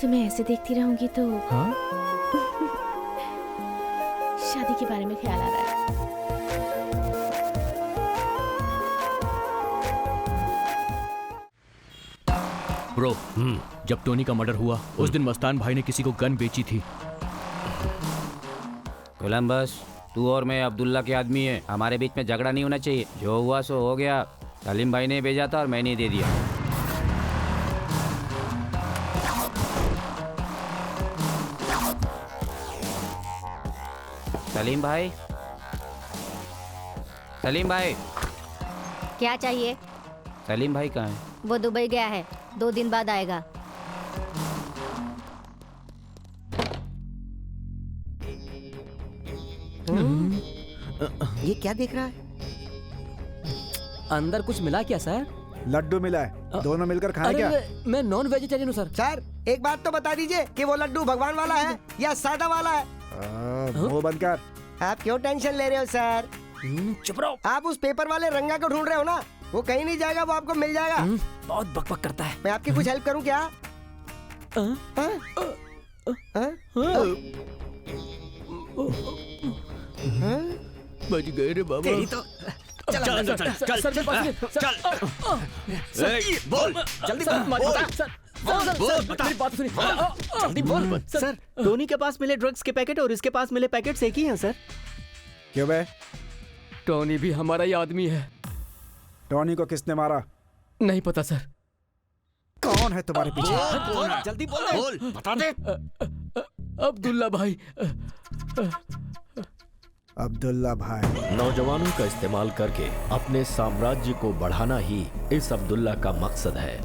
तुम्हें ऐसे देखती रहूंगी तो
हाँ?
शादी के बारे में ख्याल आ रहा है।
ब्रो, जब टोनी का मर्डर हुआ उस दिन मस्तान भाई ने किसी को गन बेची थी।
कोलंबस, तू और मैं अब्दुल्ला के आदमी है, हमारे बीच में झगड़ा नहीं होना चाहिए। जो हुआ सो हो गया। सलीम भाई ने भेजा था और मैंने दे दिया। सलीम भाई, सलीम भाई,
क्या चाहिए?
सलीम भाई कहाँ है?
वो दुबई गया है, 2 दिन बाद आएगा।
ये क्या देख रहा है?
अंदर कुछ मिला क्या सर?
लड्डू मिला है, दोनों मिलकर खाएं क्या?
मैं नॉन वेजिटेरियन हूँ सर।
सर एक बात तो बता दीजिए कि वो लड्डू भगवान वाला है या सादा वाला है?
मुंह बंद कर।
आप क्यों टेंशन ले रहे हो सर?
चुप रहो।
आप उस पेपर वाले रंगा को ढूंढ रहे हो ना, वो कहीं नहीं जाएगा, वो आपको मिल जाएगा।
बहुत बकबक करता है।
मैं आपकी कुछ हेल्प करूं क्या?
बच गए रे बाबा।
चल चल चल चल चल
बोल
जल्दी बोल।
सर टोनी के पास मिले ड्रग्स के पैकेट और इसके पास मिले पैकेट एक ही हैं सर।
क्यों बे?
टोनी भी हमारा ही आदमी है।
टोनी को किसने मारा?
नहीं पता सर।
कौन है तुम्हारे पीछे?
जल्दी बोल,
बता दे।
अब्दुल्ला भाई।
अब्दुल्ला भाई।
नौजवानों का इस्तेमाल करके अपने साम्राज्य को बढ़ाना ही इस अब्दुल्ला का मकसद है।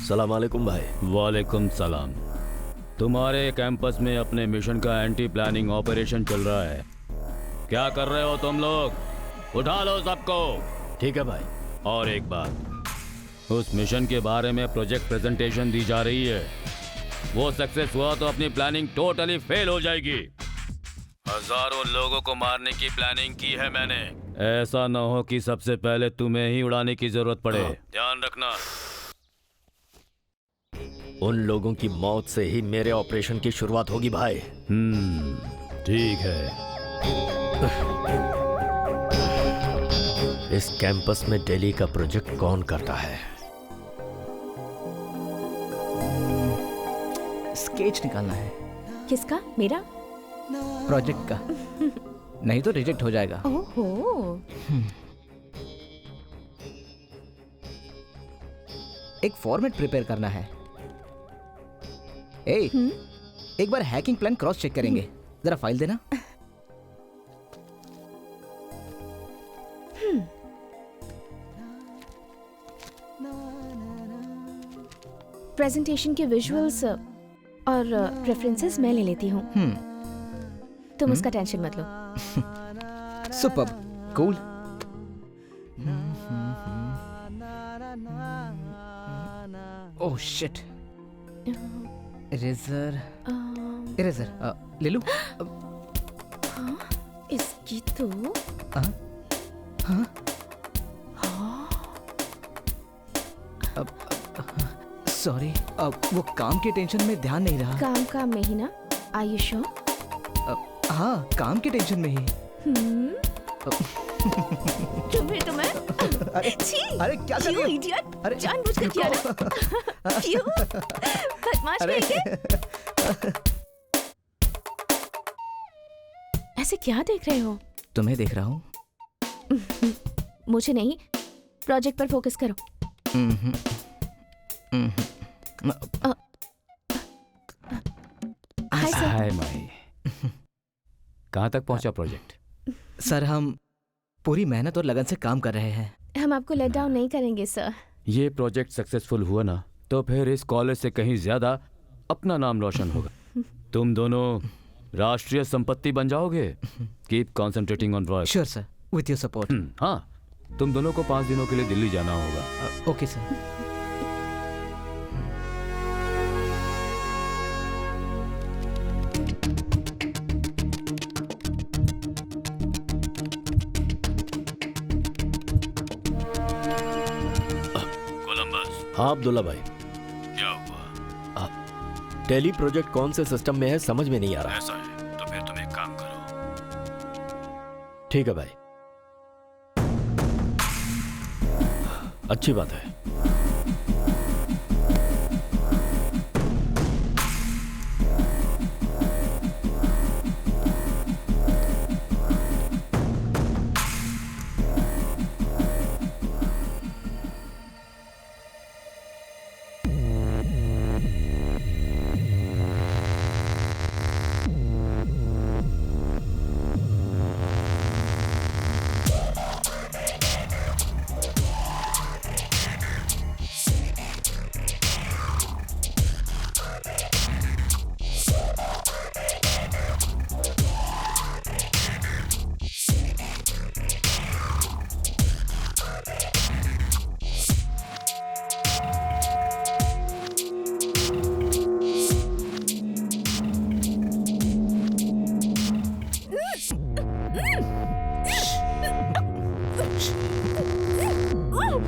सलाम अलैकुम भाई।
वालेकुम सलाम। तुम्हारे कैंपस में अपने मिशन का एंटी प्लानिंग ऑपरेशन चल रहा है। क्या कर रहे हो तुम लोग? उठा लो सबको।
ठीक है भाई।
और एक बात, उस मिशन के बारे में प्रोजेक्ट प्रेजेंटेशन दी जा रही है। वो सक्सेस हुआ तो अपनी प्लानिंग टोटली फेल हो जाएगी। हजारों लोगों को मारने की प्लानिंग की है मैंने। ऐसा ना हो कि सबसे पहले तुम्हें ही उड़ाने की जरूरत पड़े। ध्यान रखना।
उन लोगों की मौत से ही मेरे ऑपरेशन की शुरुआत होगी भाई।
ठीक है।
इस कैंपस में दिल्ली का प्रोजेक्ट कौन करता है?
स्केच निकालना है।
किसका? मेरा?
प्रोजेक्ट का। नहीं तो रिजेक्ट हो जाएगा।
ओहो।
एक फॉर्मेट प्रिपेयर करना है। एक बार हैकिंग प्लान क्रॉस चेक करेंगे। जरा फाइल देना।
प्रेजेंटेशन के विजुअल्स और रेफरेंसेस मैं ले लेती हूँ। तुम उसका टेंशन मत लो।
Superb, cool. Oh shit. Eraser, eraser ले लूं?
इसकी तो
सॉरी, वो काम के टेंशन में ध्यान नहीं रहा।
काम में ही ना? Are you sure?
हाँ, काम के टेंशन में ही।
तुम्हें
अरे क्या कर रही हो?
इडियट! अरे जानबूझकर किया ना? क्यों? बदमाश कहीं? ऐसे क्या देख रहे हो?
तुम्हें देख रहा हूँ।
मुझे नहीं, प्रोजेक्ट पर फोकस करो।
हाय माही। कहाँ तक पहुँचा प्रोजेक्ट?
सर, हम पूरी मेहनत और लगन से काम कर रहे हैं।
हम आपको लेट डाउन नहीं करेंगे सर।
ये प्रोजेक्ट सक्सेसफुल हुआ ना तो फिर इस कॉलेज से कहीं ज्यादा अपना नाम रोशन होगा। तुम दोनों राष्ट्रीय संपत्ति बन जाओगे। Keep concentrating on work.
Sure sir, with your support.
हाँ, तुम दोनों को 5 दिनों के लिए दिल्ली जाना होगा।
Okay sir.
हाँ अब्दुल्ला भाई।
क्या हुआ?
दिल्ली प्रोजेक्ट कौन से सिस्टम में है समझ में नहीं आ रहा।
ऐसा है तो फिर तुम एक काम करो,
ठीक है भाई, अच्छी बात है।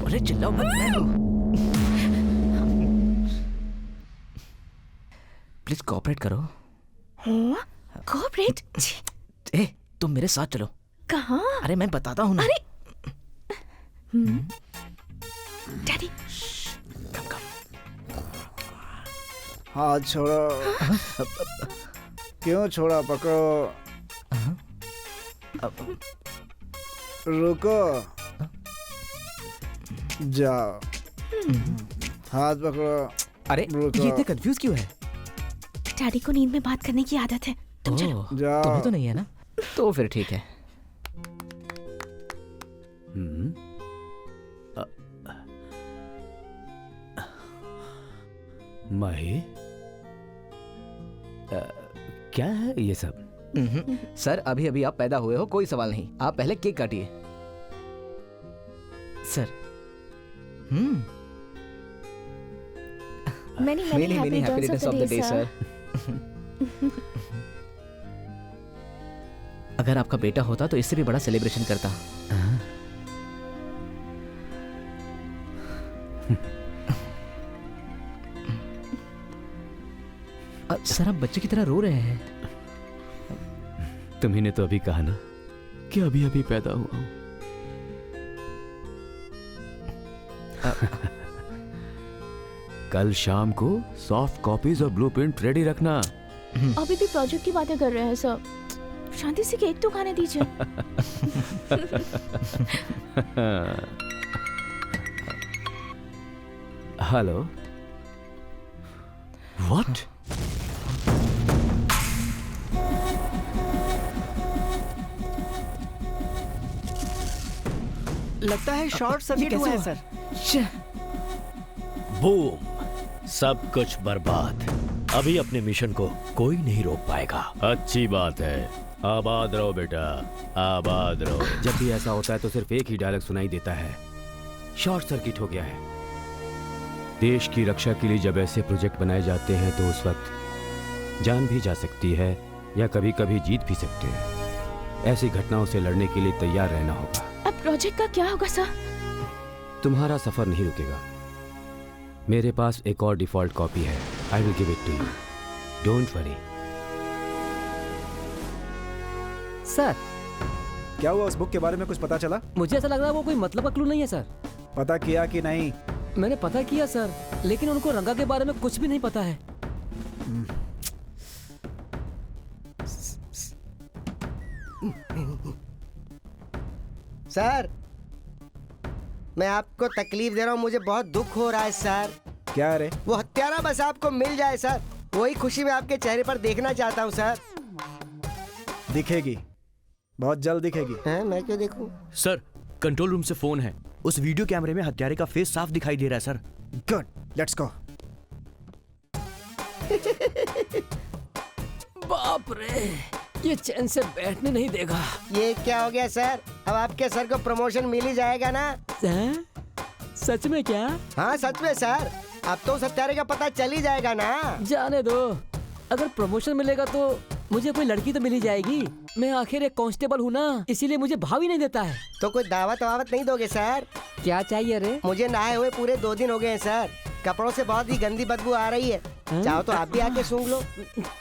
अरे चिल्लाओ मत, मैं हूं। प्लीज कोऑपरेट करो।
कोऑपरेट?
ए, तुम मेरे साथ चलो।
कहाँ?
अरे मैं बताता हूँ ना।
अरे डैडी,
कम।
हाथ छोड़ो। क्यों छोड़ा? पकड़ो। रुको, जाओ। हाथ पकड़ो।
अरे
रुको।
ये इतने कंफ्यूज क्यों है?
डैडी को नींद में बात करने की आदत है। तुम चलो।
जाओ।
तुम्हें तो नहीं है ना? तो फिर ठीक है।
माही, क्या है ये सब?
सर अभी अभी आप पैदा हुए हो, कोई सवाल नहीं। आप पहले केक काटिए। Sir
Many happy returns of the day, sir.
अगर आपका बेटा होता तो इससे भी बड़ा सेलिब्रेशन करता। सर आप बच्चे की तरह रो रहे हैं।
तुम्ही ने तो अभी कहा ना कि अभी अभी पैदा हुआ हूं। कल शाम को सॉफ्ट कॉपीज और ब्लूप्रिंट रेडी रखना।
अभी भी प्रोजेक्ट की बातें कर रहे हैं सर। शांति से केक तो खाने दीजिए।
Hello, what?
लगता है शॉर्ट सर्किट हुआ है सर।
बूम, सब कुछ बर्बाद। अभी अपने मिशन को कोई नहीं रोक पाएगा।
अच्छी बात है। आबाद रहो बेटा, आबाद रहो। जब भी ऐसा होता है तो सिर्फ एक ही डायलॉग सुनाई देता है, शॉर्ट सर्किट हो गया है। देश की रक्षा के लिए जब ऐसे प्रोजेक्ट बनाए जाते हैं तो उस वक्त जान भी जा सकती है या कभी कभी जीत भी सकते हैं। ऐसी घटनाओं से लड़ने के लिए तैयार रहना होगा।
अब प्रोजेक्ट का क्या होगा सर?
तुम्हारा सफर नहीं रुकेगा। मेरे पास एक और डिफॉल्ट कॉपी है। I will give it to you, don't worry.
Sir,
क्या हुआ? उस बुक के बारे में कुछ पता चला?
मुझे ऐसा लग रहा है वो कोई मतलब का क्लू नहीं है सर।
पता किया कि नहीं?
मैंने पता किया सर, लेकिन उनको रंगा के बारे में कुछ भी नहीं पता है।
सर, मैं आपको तकलीफ दे रहा हूँ, मुझे बहुत दुख हो रहा है सर।
क्या रे?
वो हत्यारा बस आपको मिल जाए सर, वही खुशी मैं आपके चेहरे पर देखना चाहता हूँ सर।
दिखेगी, बहुत जल्द दिखेगी।
हैं? मैं क्यों देखूं?
सर, कंट्रोल रूम से फोन है। उस वीडियो कैमरे में हत्यारे का फेस साफ दिखाई दे रहा है सर।
Good, let's go.
बाप रे, ये चैन से बैठने नहीं देगा।
ये क्या हो गया सर? अब आपके सर को प्रमोशन मिल ही जाएगा ना?
सच में क्या?
हाँ सच में सर, अब तो उस हत्यारे का पता चल ही जाएगा ना।
जाने दो, अगर प्रमोशन मिलेगा तो मुझे कोई लड़की तो मिल ही जाएगी। मैं आखिर एक कांस्टेबल हूँ ना, इसीलिए मुझे भाव ही नहीं देता है।
तो कोई दावत वावत नहीं दोगे सर?
क्या चाहिए रे?
मुझे नहाए हुए पूरे 2 दिन हो गए हैं सर, कपड़ों से बहुत ही गंदी बदबू आ रही है। चाहो तो आप भी आके सूंघ लो।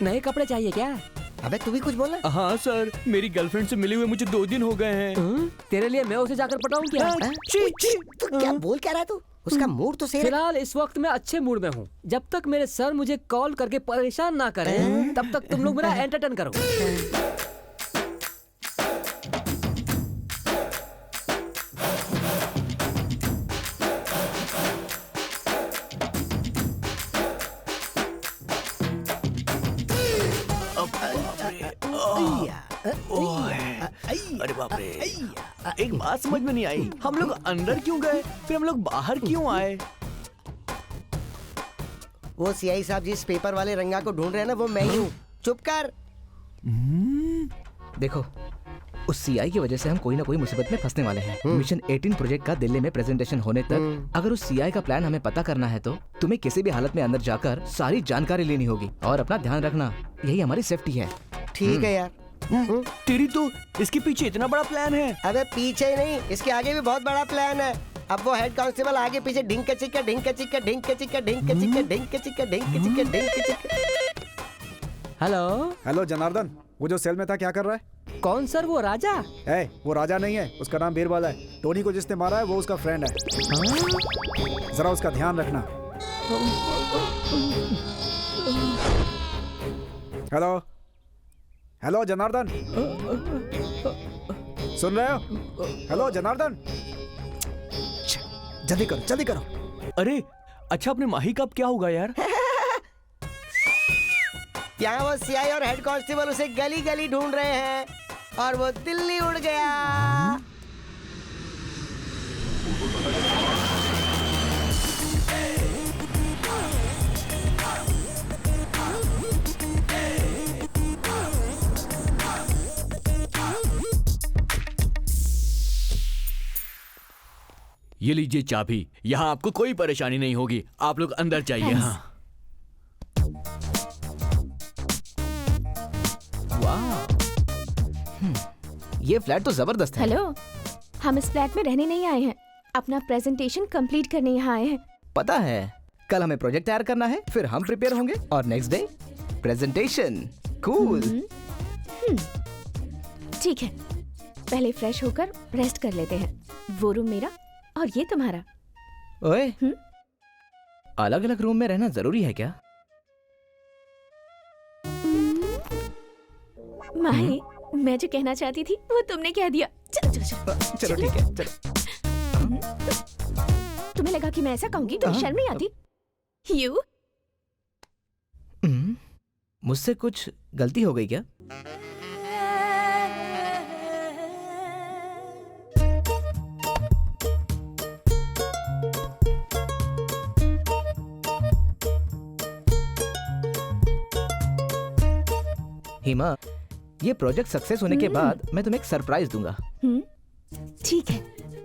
नए कपड़े चाहिए क्या?
अबे तू भी कुछ बोला?
हाँ सर, मेरी गर्लफ्रेंड से मिले हुए मुझे 2 दिन हो गए हैं।
तेरे लिए मैं उसे जाकर पटाऊं क्या?
तू क्या बोल क्या रहा है तू? उसका मूड तो सही है।
फिलहाल इस वक्त मैं अच्छे मूड में हूँ। जब तक मेरे सर मुझे कॉल करके परेशान ना करें तब तक तुम लोग मेरा एंटरटेन करो।
अरे बाप रे, एक बात समझ में नहीं आई, हम लोग अंदर क्यों गए, फिर हम लोग बाहर क्यों आए?
वो सीआई साहब जिस पेपर वाले रंगा को ढूंढ रहे हैं ना, वो मैं ही हूँ। चुप कर।
देखो, उस सीआई की वजह से हम कोई ना कोई मुसीबत में फंसने वाले हैं। मिशन 18 प्रोजेक्ट का दिल्ली में प्रेजेंटेशन होने तक अगर उस सीआई का प्लान हमें पता करना है तो तुम्हें किसी भी हालत में अंदर जाकर सारी जानकारी लेनी होगी और अपना ध्यान रखना, यही हमारी सेफ्टी है।
ठीक है यार।
तेरी तो इसके पीछे इतना बड़ा प्लान है।
अबे पीछे ही नहीं, इसके आगे भी बहुत बड़ा प्लान है। अब वो हेड कांस्टेबल आगे पीछे ढिंक चिक्का ढिंक चिक्का ढिंक चिक्का ढिंक चिक्का ढिंक चिक्का ढिंक चिक्का ढिंक चिक्का।
हेलो जनार्दन, वो जो सेल में था क्या कर रहा है?
कौन सर? वो राजा?
वो राजा नहीं है, उसका नाम बीरबल है। टोनी को जिसने मारा है वो उसका फ्रेंड है। जरा उसका ध्यान रखना। हेलो हेलो जनार्दन, सुन रहे हो? हेलो जनार्दन, जल्दी करो जल्दी करो।
अरे अच्छा, अपने माही का अब क्या होगा यार?
यहाँ वो सीआई और हेड कांस्टेबल उसे गली गली ढूंढ रहे हैं और वो दिल्ली उड़ गया।
ये लीजिए चाबी, यहाँ आपको कोई परेशानी नहीं होगी। आप लोग अंदर जाइए। हाँ।
ये फ्लैट तो जबरदस्त है।
हेलो, हम इस फ्लैट में रहने नहीं आए हैं, अपना प्रेजेंटेशन कंप्लीट करने यहाँ आए हैं।
पता है, कल हमें प्रोजेक्ट तैयार करना है, फिर हम प्रिपेयर होंगे और नेक्स्ट डे प्रेजेंटेशन। कूल।
ठीक है, पहले फ्रेश होकर रेस्ट कर लेते हैं। वो रूम मेरा और ये तुम्हारा।
ओए, अलग अलग रूम में रहना जरूरी है क्या?
माही, मैं जो कहना चाहती थी वो तुमने कह दिया। चलो चलो चलो।
चलो ठीक है, चलो।
तुम्हें लगा कि मैं ऐसा कहूंगी? तुम्हें शर्म नहीं आती? यू
मुझसे कुछ गलती हो गई क्या? हिमा, ये प्रोजेक्ट सक्सेस होने के बाद मैं तुम्हें एक सरप्राइज दूंगा।
ठीक है,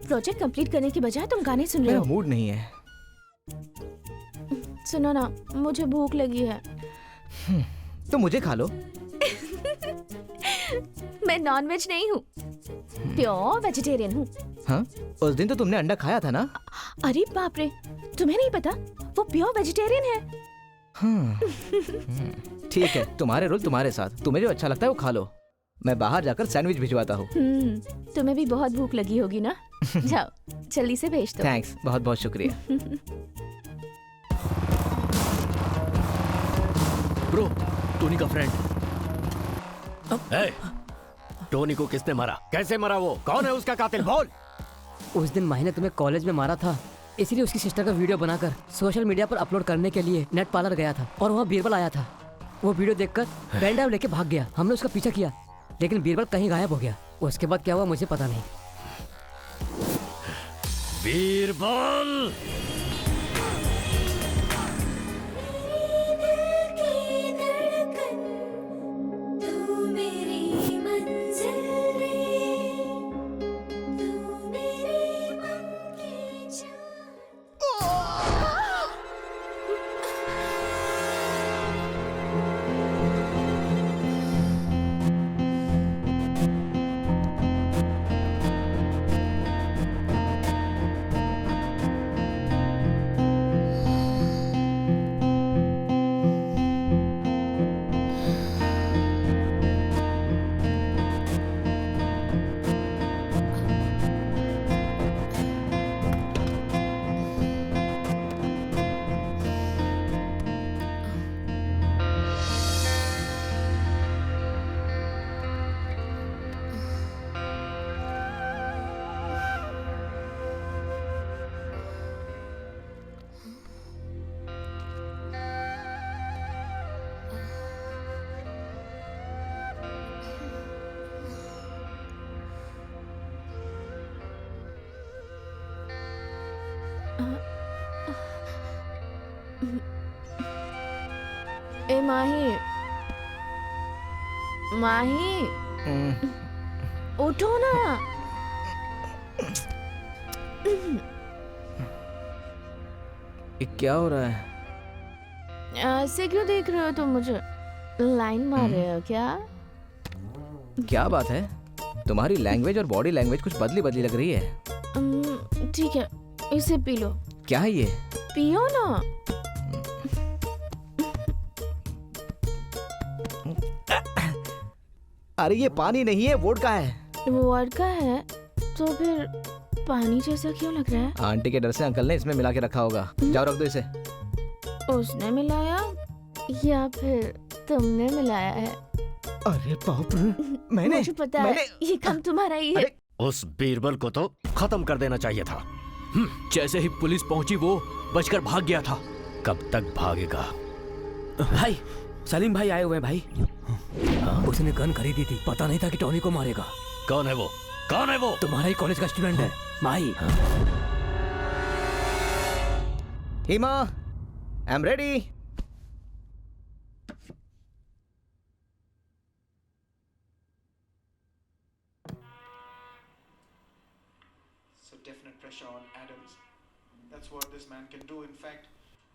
प्रोजेक्ट कंप्लीट करने के बजाय तुम गाने सुन रहे हो।
मेरा मूड नहीं है।
सुनो ना, मुझे भूख लगी है।
तो मुझे खा लो।
मैं नॉनवेज नहीं हूँ, प्योर वेजिटेरियन हूँ।
हाँ, उस दिन तो तुमने अंडा खाया था ना?
अरे बाप रे, तुम्हें नहीं पता वो प्योर वेजिटेरियन है।
ठीक है, तुम्हारे रोल तुम्हारे साथ। तुम्हें जो अच्छा लगता है वो खा लो। मैं बाहर जाकर सैंडविच भिजवाता हूँ।
तुम्हें भी बहुत भूख लगी होगी ना? जाओ, जल्दी से भेज दो।
थैंक्स, बहुत बहुत शुक्रिया।
ब्रो, टोनी का फ्रेंड।
टोनी को किसने मारा? कैसे मारा? वो कौन है? उसका कातिल बोल।
उस दिन माही ने तुम्हें कॉलेज में मारा था, इसलिए उसकी सिस्टर का वीडियो बनाकर सोशल मीडिया पर अपलोड करने के लिए नेट पार्लर गया था और वहाँ बीरबल आया था। वो वीडियो देखकर पेन ड्राइव लेके भाग गया। हमने उसका पीछा किया, लेकिन बीरबल कहीं गायब हो गया। उसके बाद क्या हुआ मुझे पता नहीं।
बीरबल!
ए माही, माही, उठो ना।
ये क्या हो रहा है?
ऐसे क्यों देख रहे हो तुम मुझे? लाइन मार रहे हो क्या?
क्या बात है? तुम्हारी लैंग्वेज और बॉडी लैंग्वेज कुछ बदली बदली लग रही है।
ठीक है, इसे पी लो।
क्या है ये?
पियो ना।
अरे ये पानी नहीं है, वोडका है।
वोडका है तो फिर पानी जैसा क्यों लग रहा है?
आंटी के डर से अंकल ने इसमें मिला के रखा होगा। जाओ रख दो इसे।
उसने मिलाया या फिर तुमने मिलाया है?
अरे बाप रे, मैंने
मुझे पता है ये काम तुम्हारा ही है।
उस बीरबल को तो खत्म कर देना चाहिए था।
जैसे ही पुलिस पहुंची वो बचकर भाग गया था।
कब तक भागेगा?
भाई, सलीम भाई आए हुए हैं भाई। उसने गन खरीदी थी, पता नहीं था कि टोनी को मारेगा।
कौन है वो? कौन है वो?
तुम्हारा ही कॉलेज का स्टूडेंट है Mahi.
Hima, I am ready.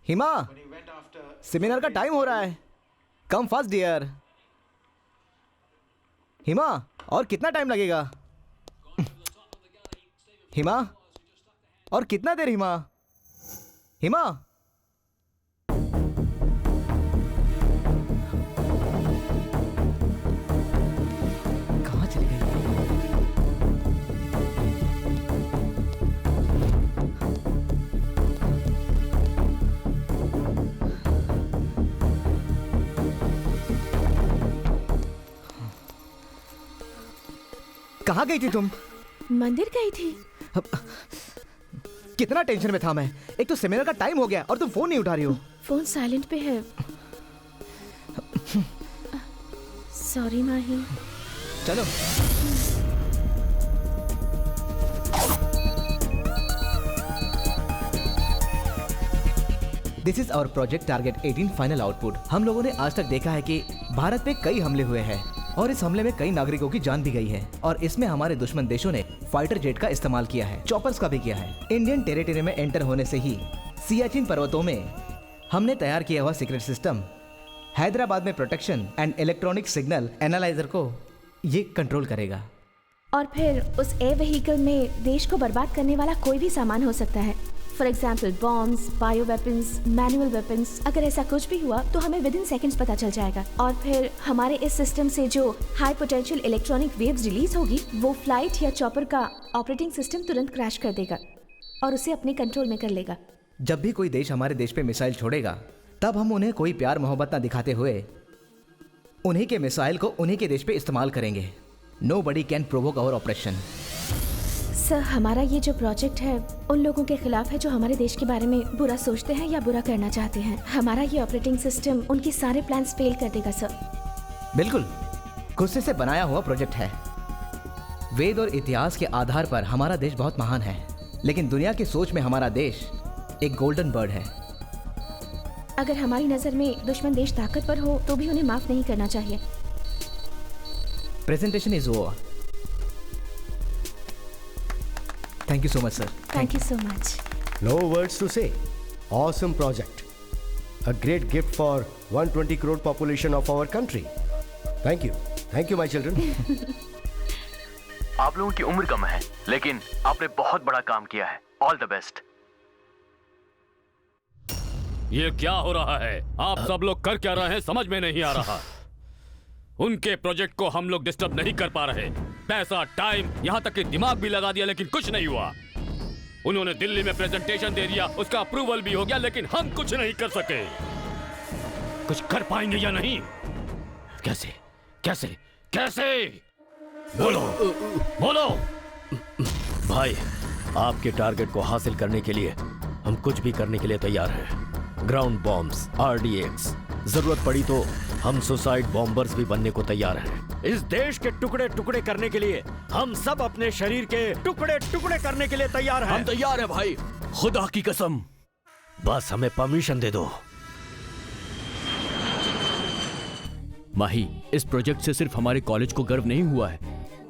Hima, seminar का टाइम हो रहा है। Come fast dear. हिमा, और कितना टाइम लगेगा? हिमा, और कितना देर? हिमा, हिमा, कहाँ चली गई? कहाँ गई थी तुम?
मंदिर गई थी।
कितना टेंशन में था मैं। एक तो सेमिनार का टाइम हो गया और तुम फोन नहीं उठा रही हो।
फोन साइलेंट पे है। सॉरी माही।
चलो। This is our project target 18 final output. हम लोगों ने आज तक देखा है कि भारत पे कई हमले हुए हैं और इस हमले में कई नागरिकों की जान भी गई है और इसमें हमारे दुश्मन देशों ने फाइटर जेट का इस्तेमाल किया है, चॉपर्स का भी किया है। इंडियन टेरिटरी में एंटर होने से ही सियाचिन पर्वतों में हमने तैयार किया हुआ सीक्रेट सिस्टम हैदराबाद में protection and electronic signal analyser को ये कंट्रोल करेगा।
और फिर उस एयर व्हीकल में देश को बर्बाद करने वाला कोई भी सामान हो सकता है। For example bombs, bio weapons, manual weapons. अगर ऐसा कुछ भी हुआ तो हमें विदिन सेकंड्स पता चल जाएगा। और फिर हमारे इस सिस्टम से जो high potential electronic waves release होगी वो फ्लाइट या चॉपर का ऑपरेटिंग सिस्टम तुरंत क्रैश कर देगा और उसे अपने कंट्रोल में कर लेगा।
जब भी कोई देश हमारे देश पे मिसाइल छोड़ेगा तब हम उन्हें कोई प्यार मोहब्बत ना दिखाते हुए उन्हीं के मिसाइल को उन्हीं के देश पे इस्तेमाल करेंगे। Nobody can provoke our oppression.
Sir, हमारा ये जो प्रोजेक्ट है उन लोगों के खिलाफ है जो हमारे देश के बारे में बुरा सोचते हैं या बुरा करना चाहते हैं। हमारा ये ऑपरेटिंग सिस्टम उनके सारे प्लान्स फेल कर देगा सर।
बिल्कुल, गुस्से से बनाया हुआ प्रोजेक्ट है। वेद और इतिहास के आधार पर हमारा देश बहुत महान है, लेकिन दुनिया की सोच में हमारा देश एक गोल्डन बर्ड है।
अगर हमारी नजर में दुश्मन देश ताकतवर हो तो भी उन्हें माफ नहीं करना चाहिए।
Presentation is over. Thank you so much, sir.
Thank you so much.
No words to say. Awesome project. A great gift for 120 crore population of our country. Thank you. Thank you, my children.
आप लोगों की उम्र कम है, लेकिन आपने बहुत बड़ा काम किया है। All the best.
ये क्या हो रहा है? आप सब लोग कर क्या रहे हैं समझ में नहीं आ रहा। उनके प्रोजेक्ट को हम लोग डिस्टर्ब नहीं कर पा रहे। पैसा, टाइम, यहाँ तक कि दिमाग भी लगा दिया लेकिन कुछ नहीं हुआ। उन्होंने दिल्ली में प्रेजेंटेशन दे दिया, उसका अप्रूवल भी हो गया, लेकिन हम कुछ नहीं कर सके। कुछ कर पाएंगे या नहीं? कैसे कैसे कैसे? बोलो बोलो।
भाई, आपके टारगेट को हासिल करने के लिए हम कुछ भी करने के लिए तैयार हैं। ग्राउंड बॉम्ब्स, RDX, जरूरत पड़ी तो हम सुसाइड बॉम्बर्स भी बनने को तैयार हैं। इस देश के टुकड़े टुकड़े करने के लिए हम सब अपने शरीर के टुकड़े टुकड़े करने के लिए तैयार हैं।
हम तैयार हैं भाई, खुदा की कसम।
बस हमें परमिशन दे दो।
माही, इस प्रोजेक्ट से सिर्फ हमारे कॉलेज को गर्व नहीं हुआ है,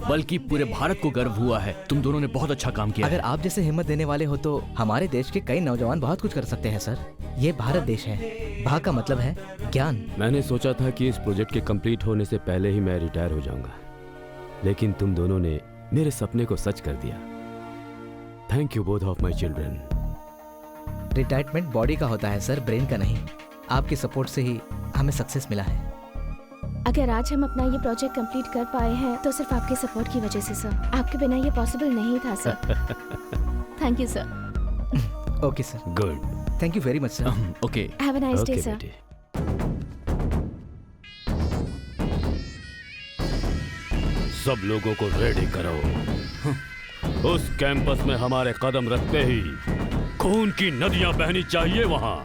बल्कि पूरे भारत को गर्व हुआ है। तुम दोनों ने बहुत अच्छा काम किया।
अगर आप जैसे हिम्मत देने वाले हो तो हमारे देश के कई नौजवान बहुत कुछ कर सकते हैं सर। ये भारत देश है, भा का मतलब है ज्ञान।
मैंने सोचा था कि इस प्रोजेक्ट के कंप्लीट होने से पहले ही मैं रिटायर हो जाऊंगा, लेकिन तुम दोनों ने मेरे सपने को सच कर दिया। Thank you both of my children.
Retirement body का होता है सर, ब्रेन का नहीं। आपकी सपोर्ट से ही हमें सक्सेस मिला है।
अगर आज हम अपना ये प्रोजेक्ट कंप्लीट कर पाए हैं तो सिर्फ आपके सपोर्ट की वजह से सर। आपके बिना ये पॉसिबल नहीं था sir. Thank you sir.
Okay sir.
Good.
Thank you very much sir.
Okay.
Have a nice day sir.
सब लोगों को रेडी करो। उस कैंपस में हमारे कदम रखते ही खून की नदियां बहनी चाहिए वहां।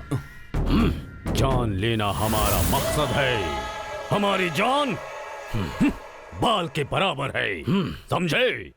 जान लेना हमारा मकसद है। हमारी जान बाल के बराबर है, समझे?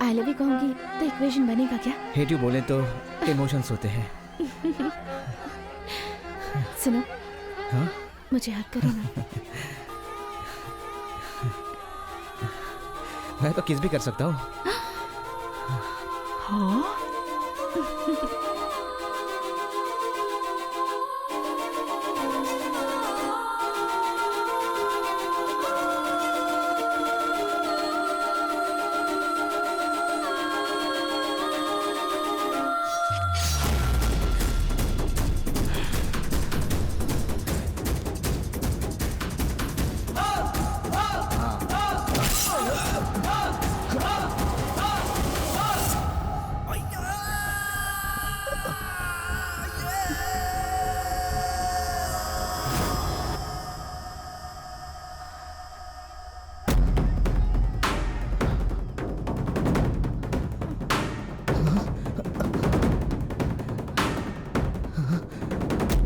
आई लव यू कहूंगी तो इक्वेशन बनेगा क्या?
हेट यू बोले तो इमोशंस होते हैं।
सुनो,
हाँ?
मुझे हक करो ना।
मैं तो किस भी कर सकता हूँ।
हाँ?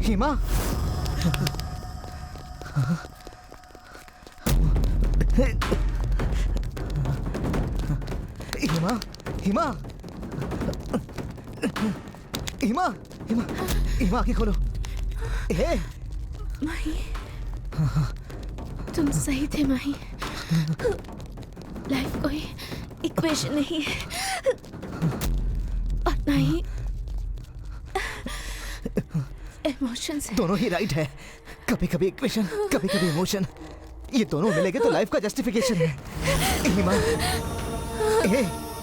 हिमा, हिमा, हिमा, हिमा, हिमा, हिमा आंखें खोलो। हे
माही, तुम सही थे माही। लाइफ कोई इक्वेशन नहीं है और ना ही इमोशंस है।
दोनों ही राइट है। कभी कभी इक्वेशन, कभी कभी इमोशन। ये दोनों मिलेंगे तो लाइफ का जस्टिफिकेशन है। हिमा,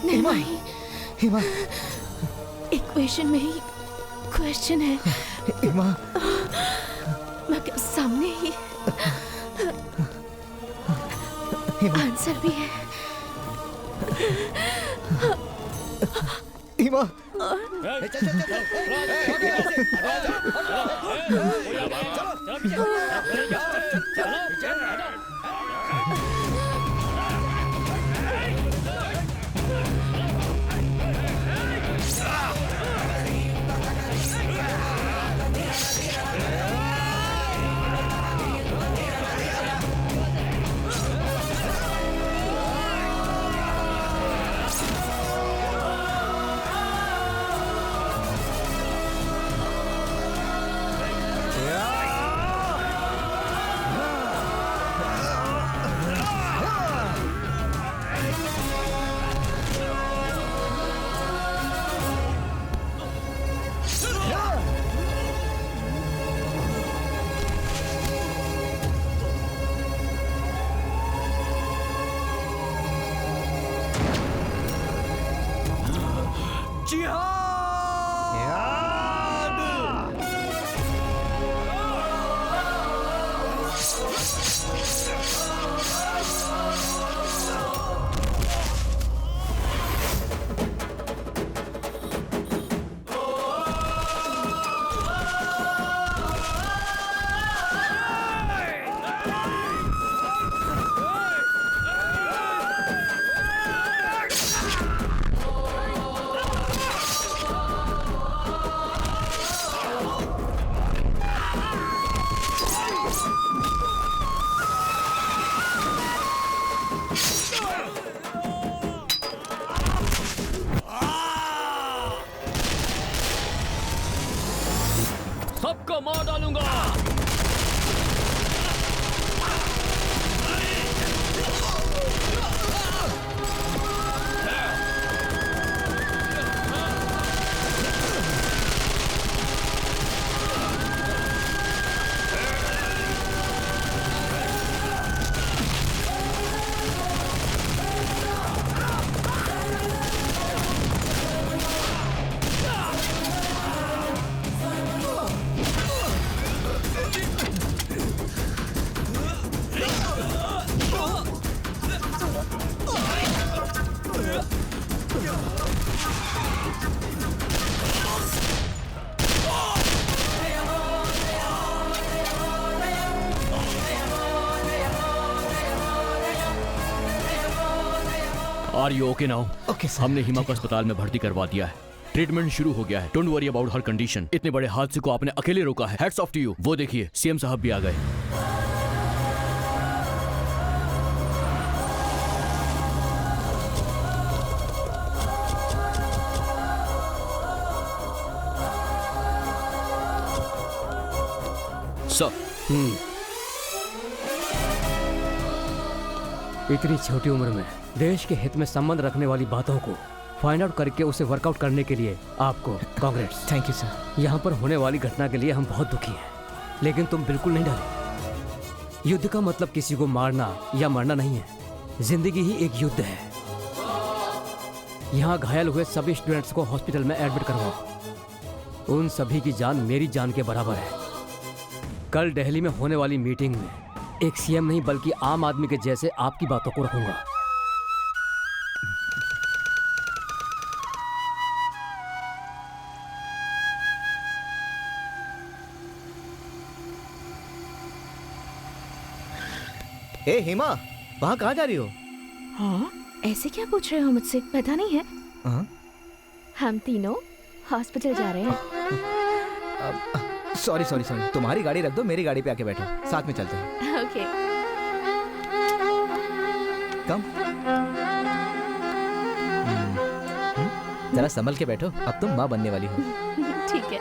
हिमा, हिमा,
इक्वेशन में ही क्वेश्चन है।
हिमा,
मगर सामने ही आंसर भी है।
हिमा,
सबको मार डालूंगा।
Are you okay now?
Okay sir.
हमने हिमा को अस्पताल में भर्ती करवा दिया है। ट्रीटमेंट शुरू हो गया है। Don't worry about her condition. इतने बड़े हादसे को आपने अकेले रोका है। Hats off to you. वो देखिए सीएम साहब भी आ गए। सर,
इतनी छोटी उम्र में देश के हित में संबंध रखने वाली बातों को फाइंड आउट करके उसे वर्कआउट करने के लिए आपको कांग्रेस।
Thank you sir.
यहाँ पर होने वाली घटना के लिए हम बहुत दुखी हैं, लेकिन तुम बिल्कुल नहीं डरे। युद्ध का मतलब किसी को मारना या मरना नहीं है, जिंदगी ही एक युद्ध है। यहाँ घायल हुए सभी स्टूडेंट्स को हॉस्पिटल में एडमिट करवाओ। उन सभी की जान मेरी जान के बराबर है। कल दिल्ली में होने वाली मीटिंग में एक सीएम नहीं बल्कि आम आदमी के जैसे आपकी बातों को रखूंगा।
ए हिमा, वहाँ कहाँ जा रही हो?
हाँ, ऐसे क्या पूछ रहे हो मुझसे? पता नहीं है।
हाँ?
हम तीनों हॉस्पिटल जा रहे हैं।
सॉरी सॉरी सॉरी, तुम्हारी गाड़ी रख दो, मेरी गाड़ी पे आके बैठो, साथ में चलते हैं।
ओके।
कम। जरा संभल के बैठो, अब तुम माँ बनने वाली हो।
ठीक है।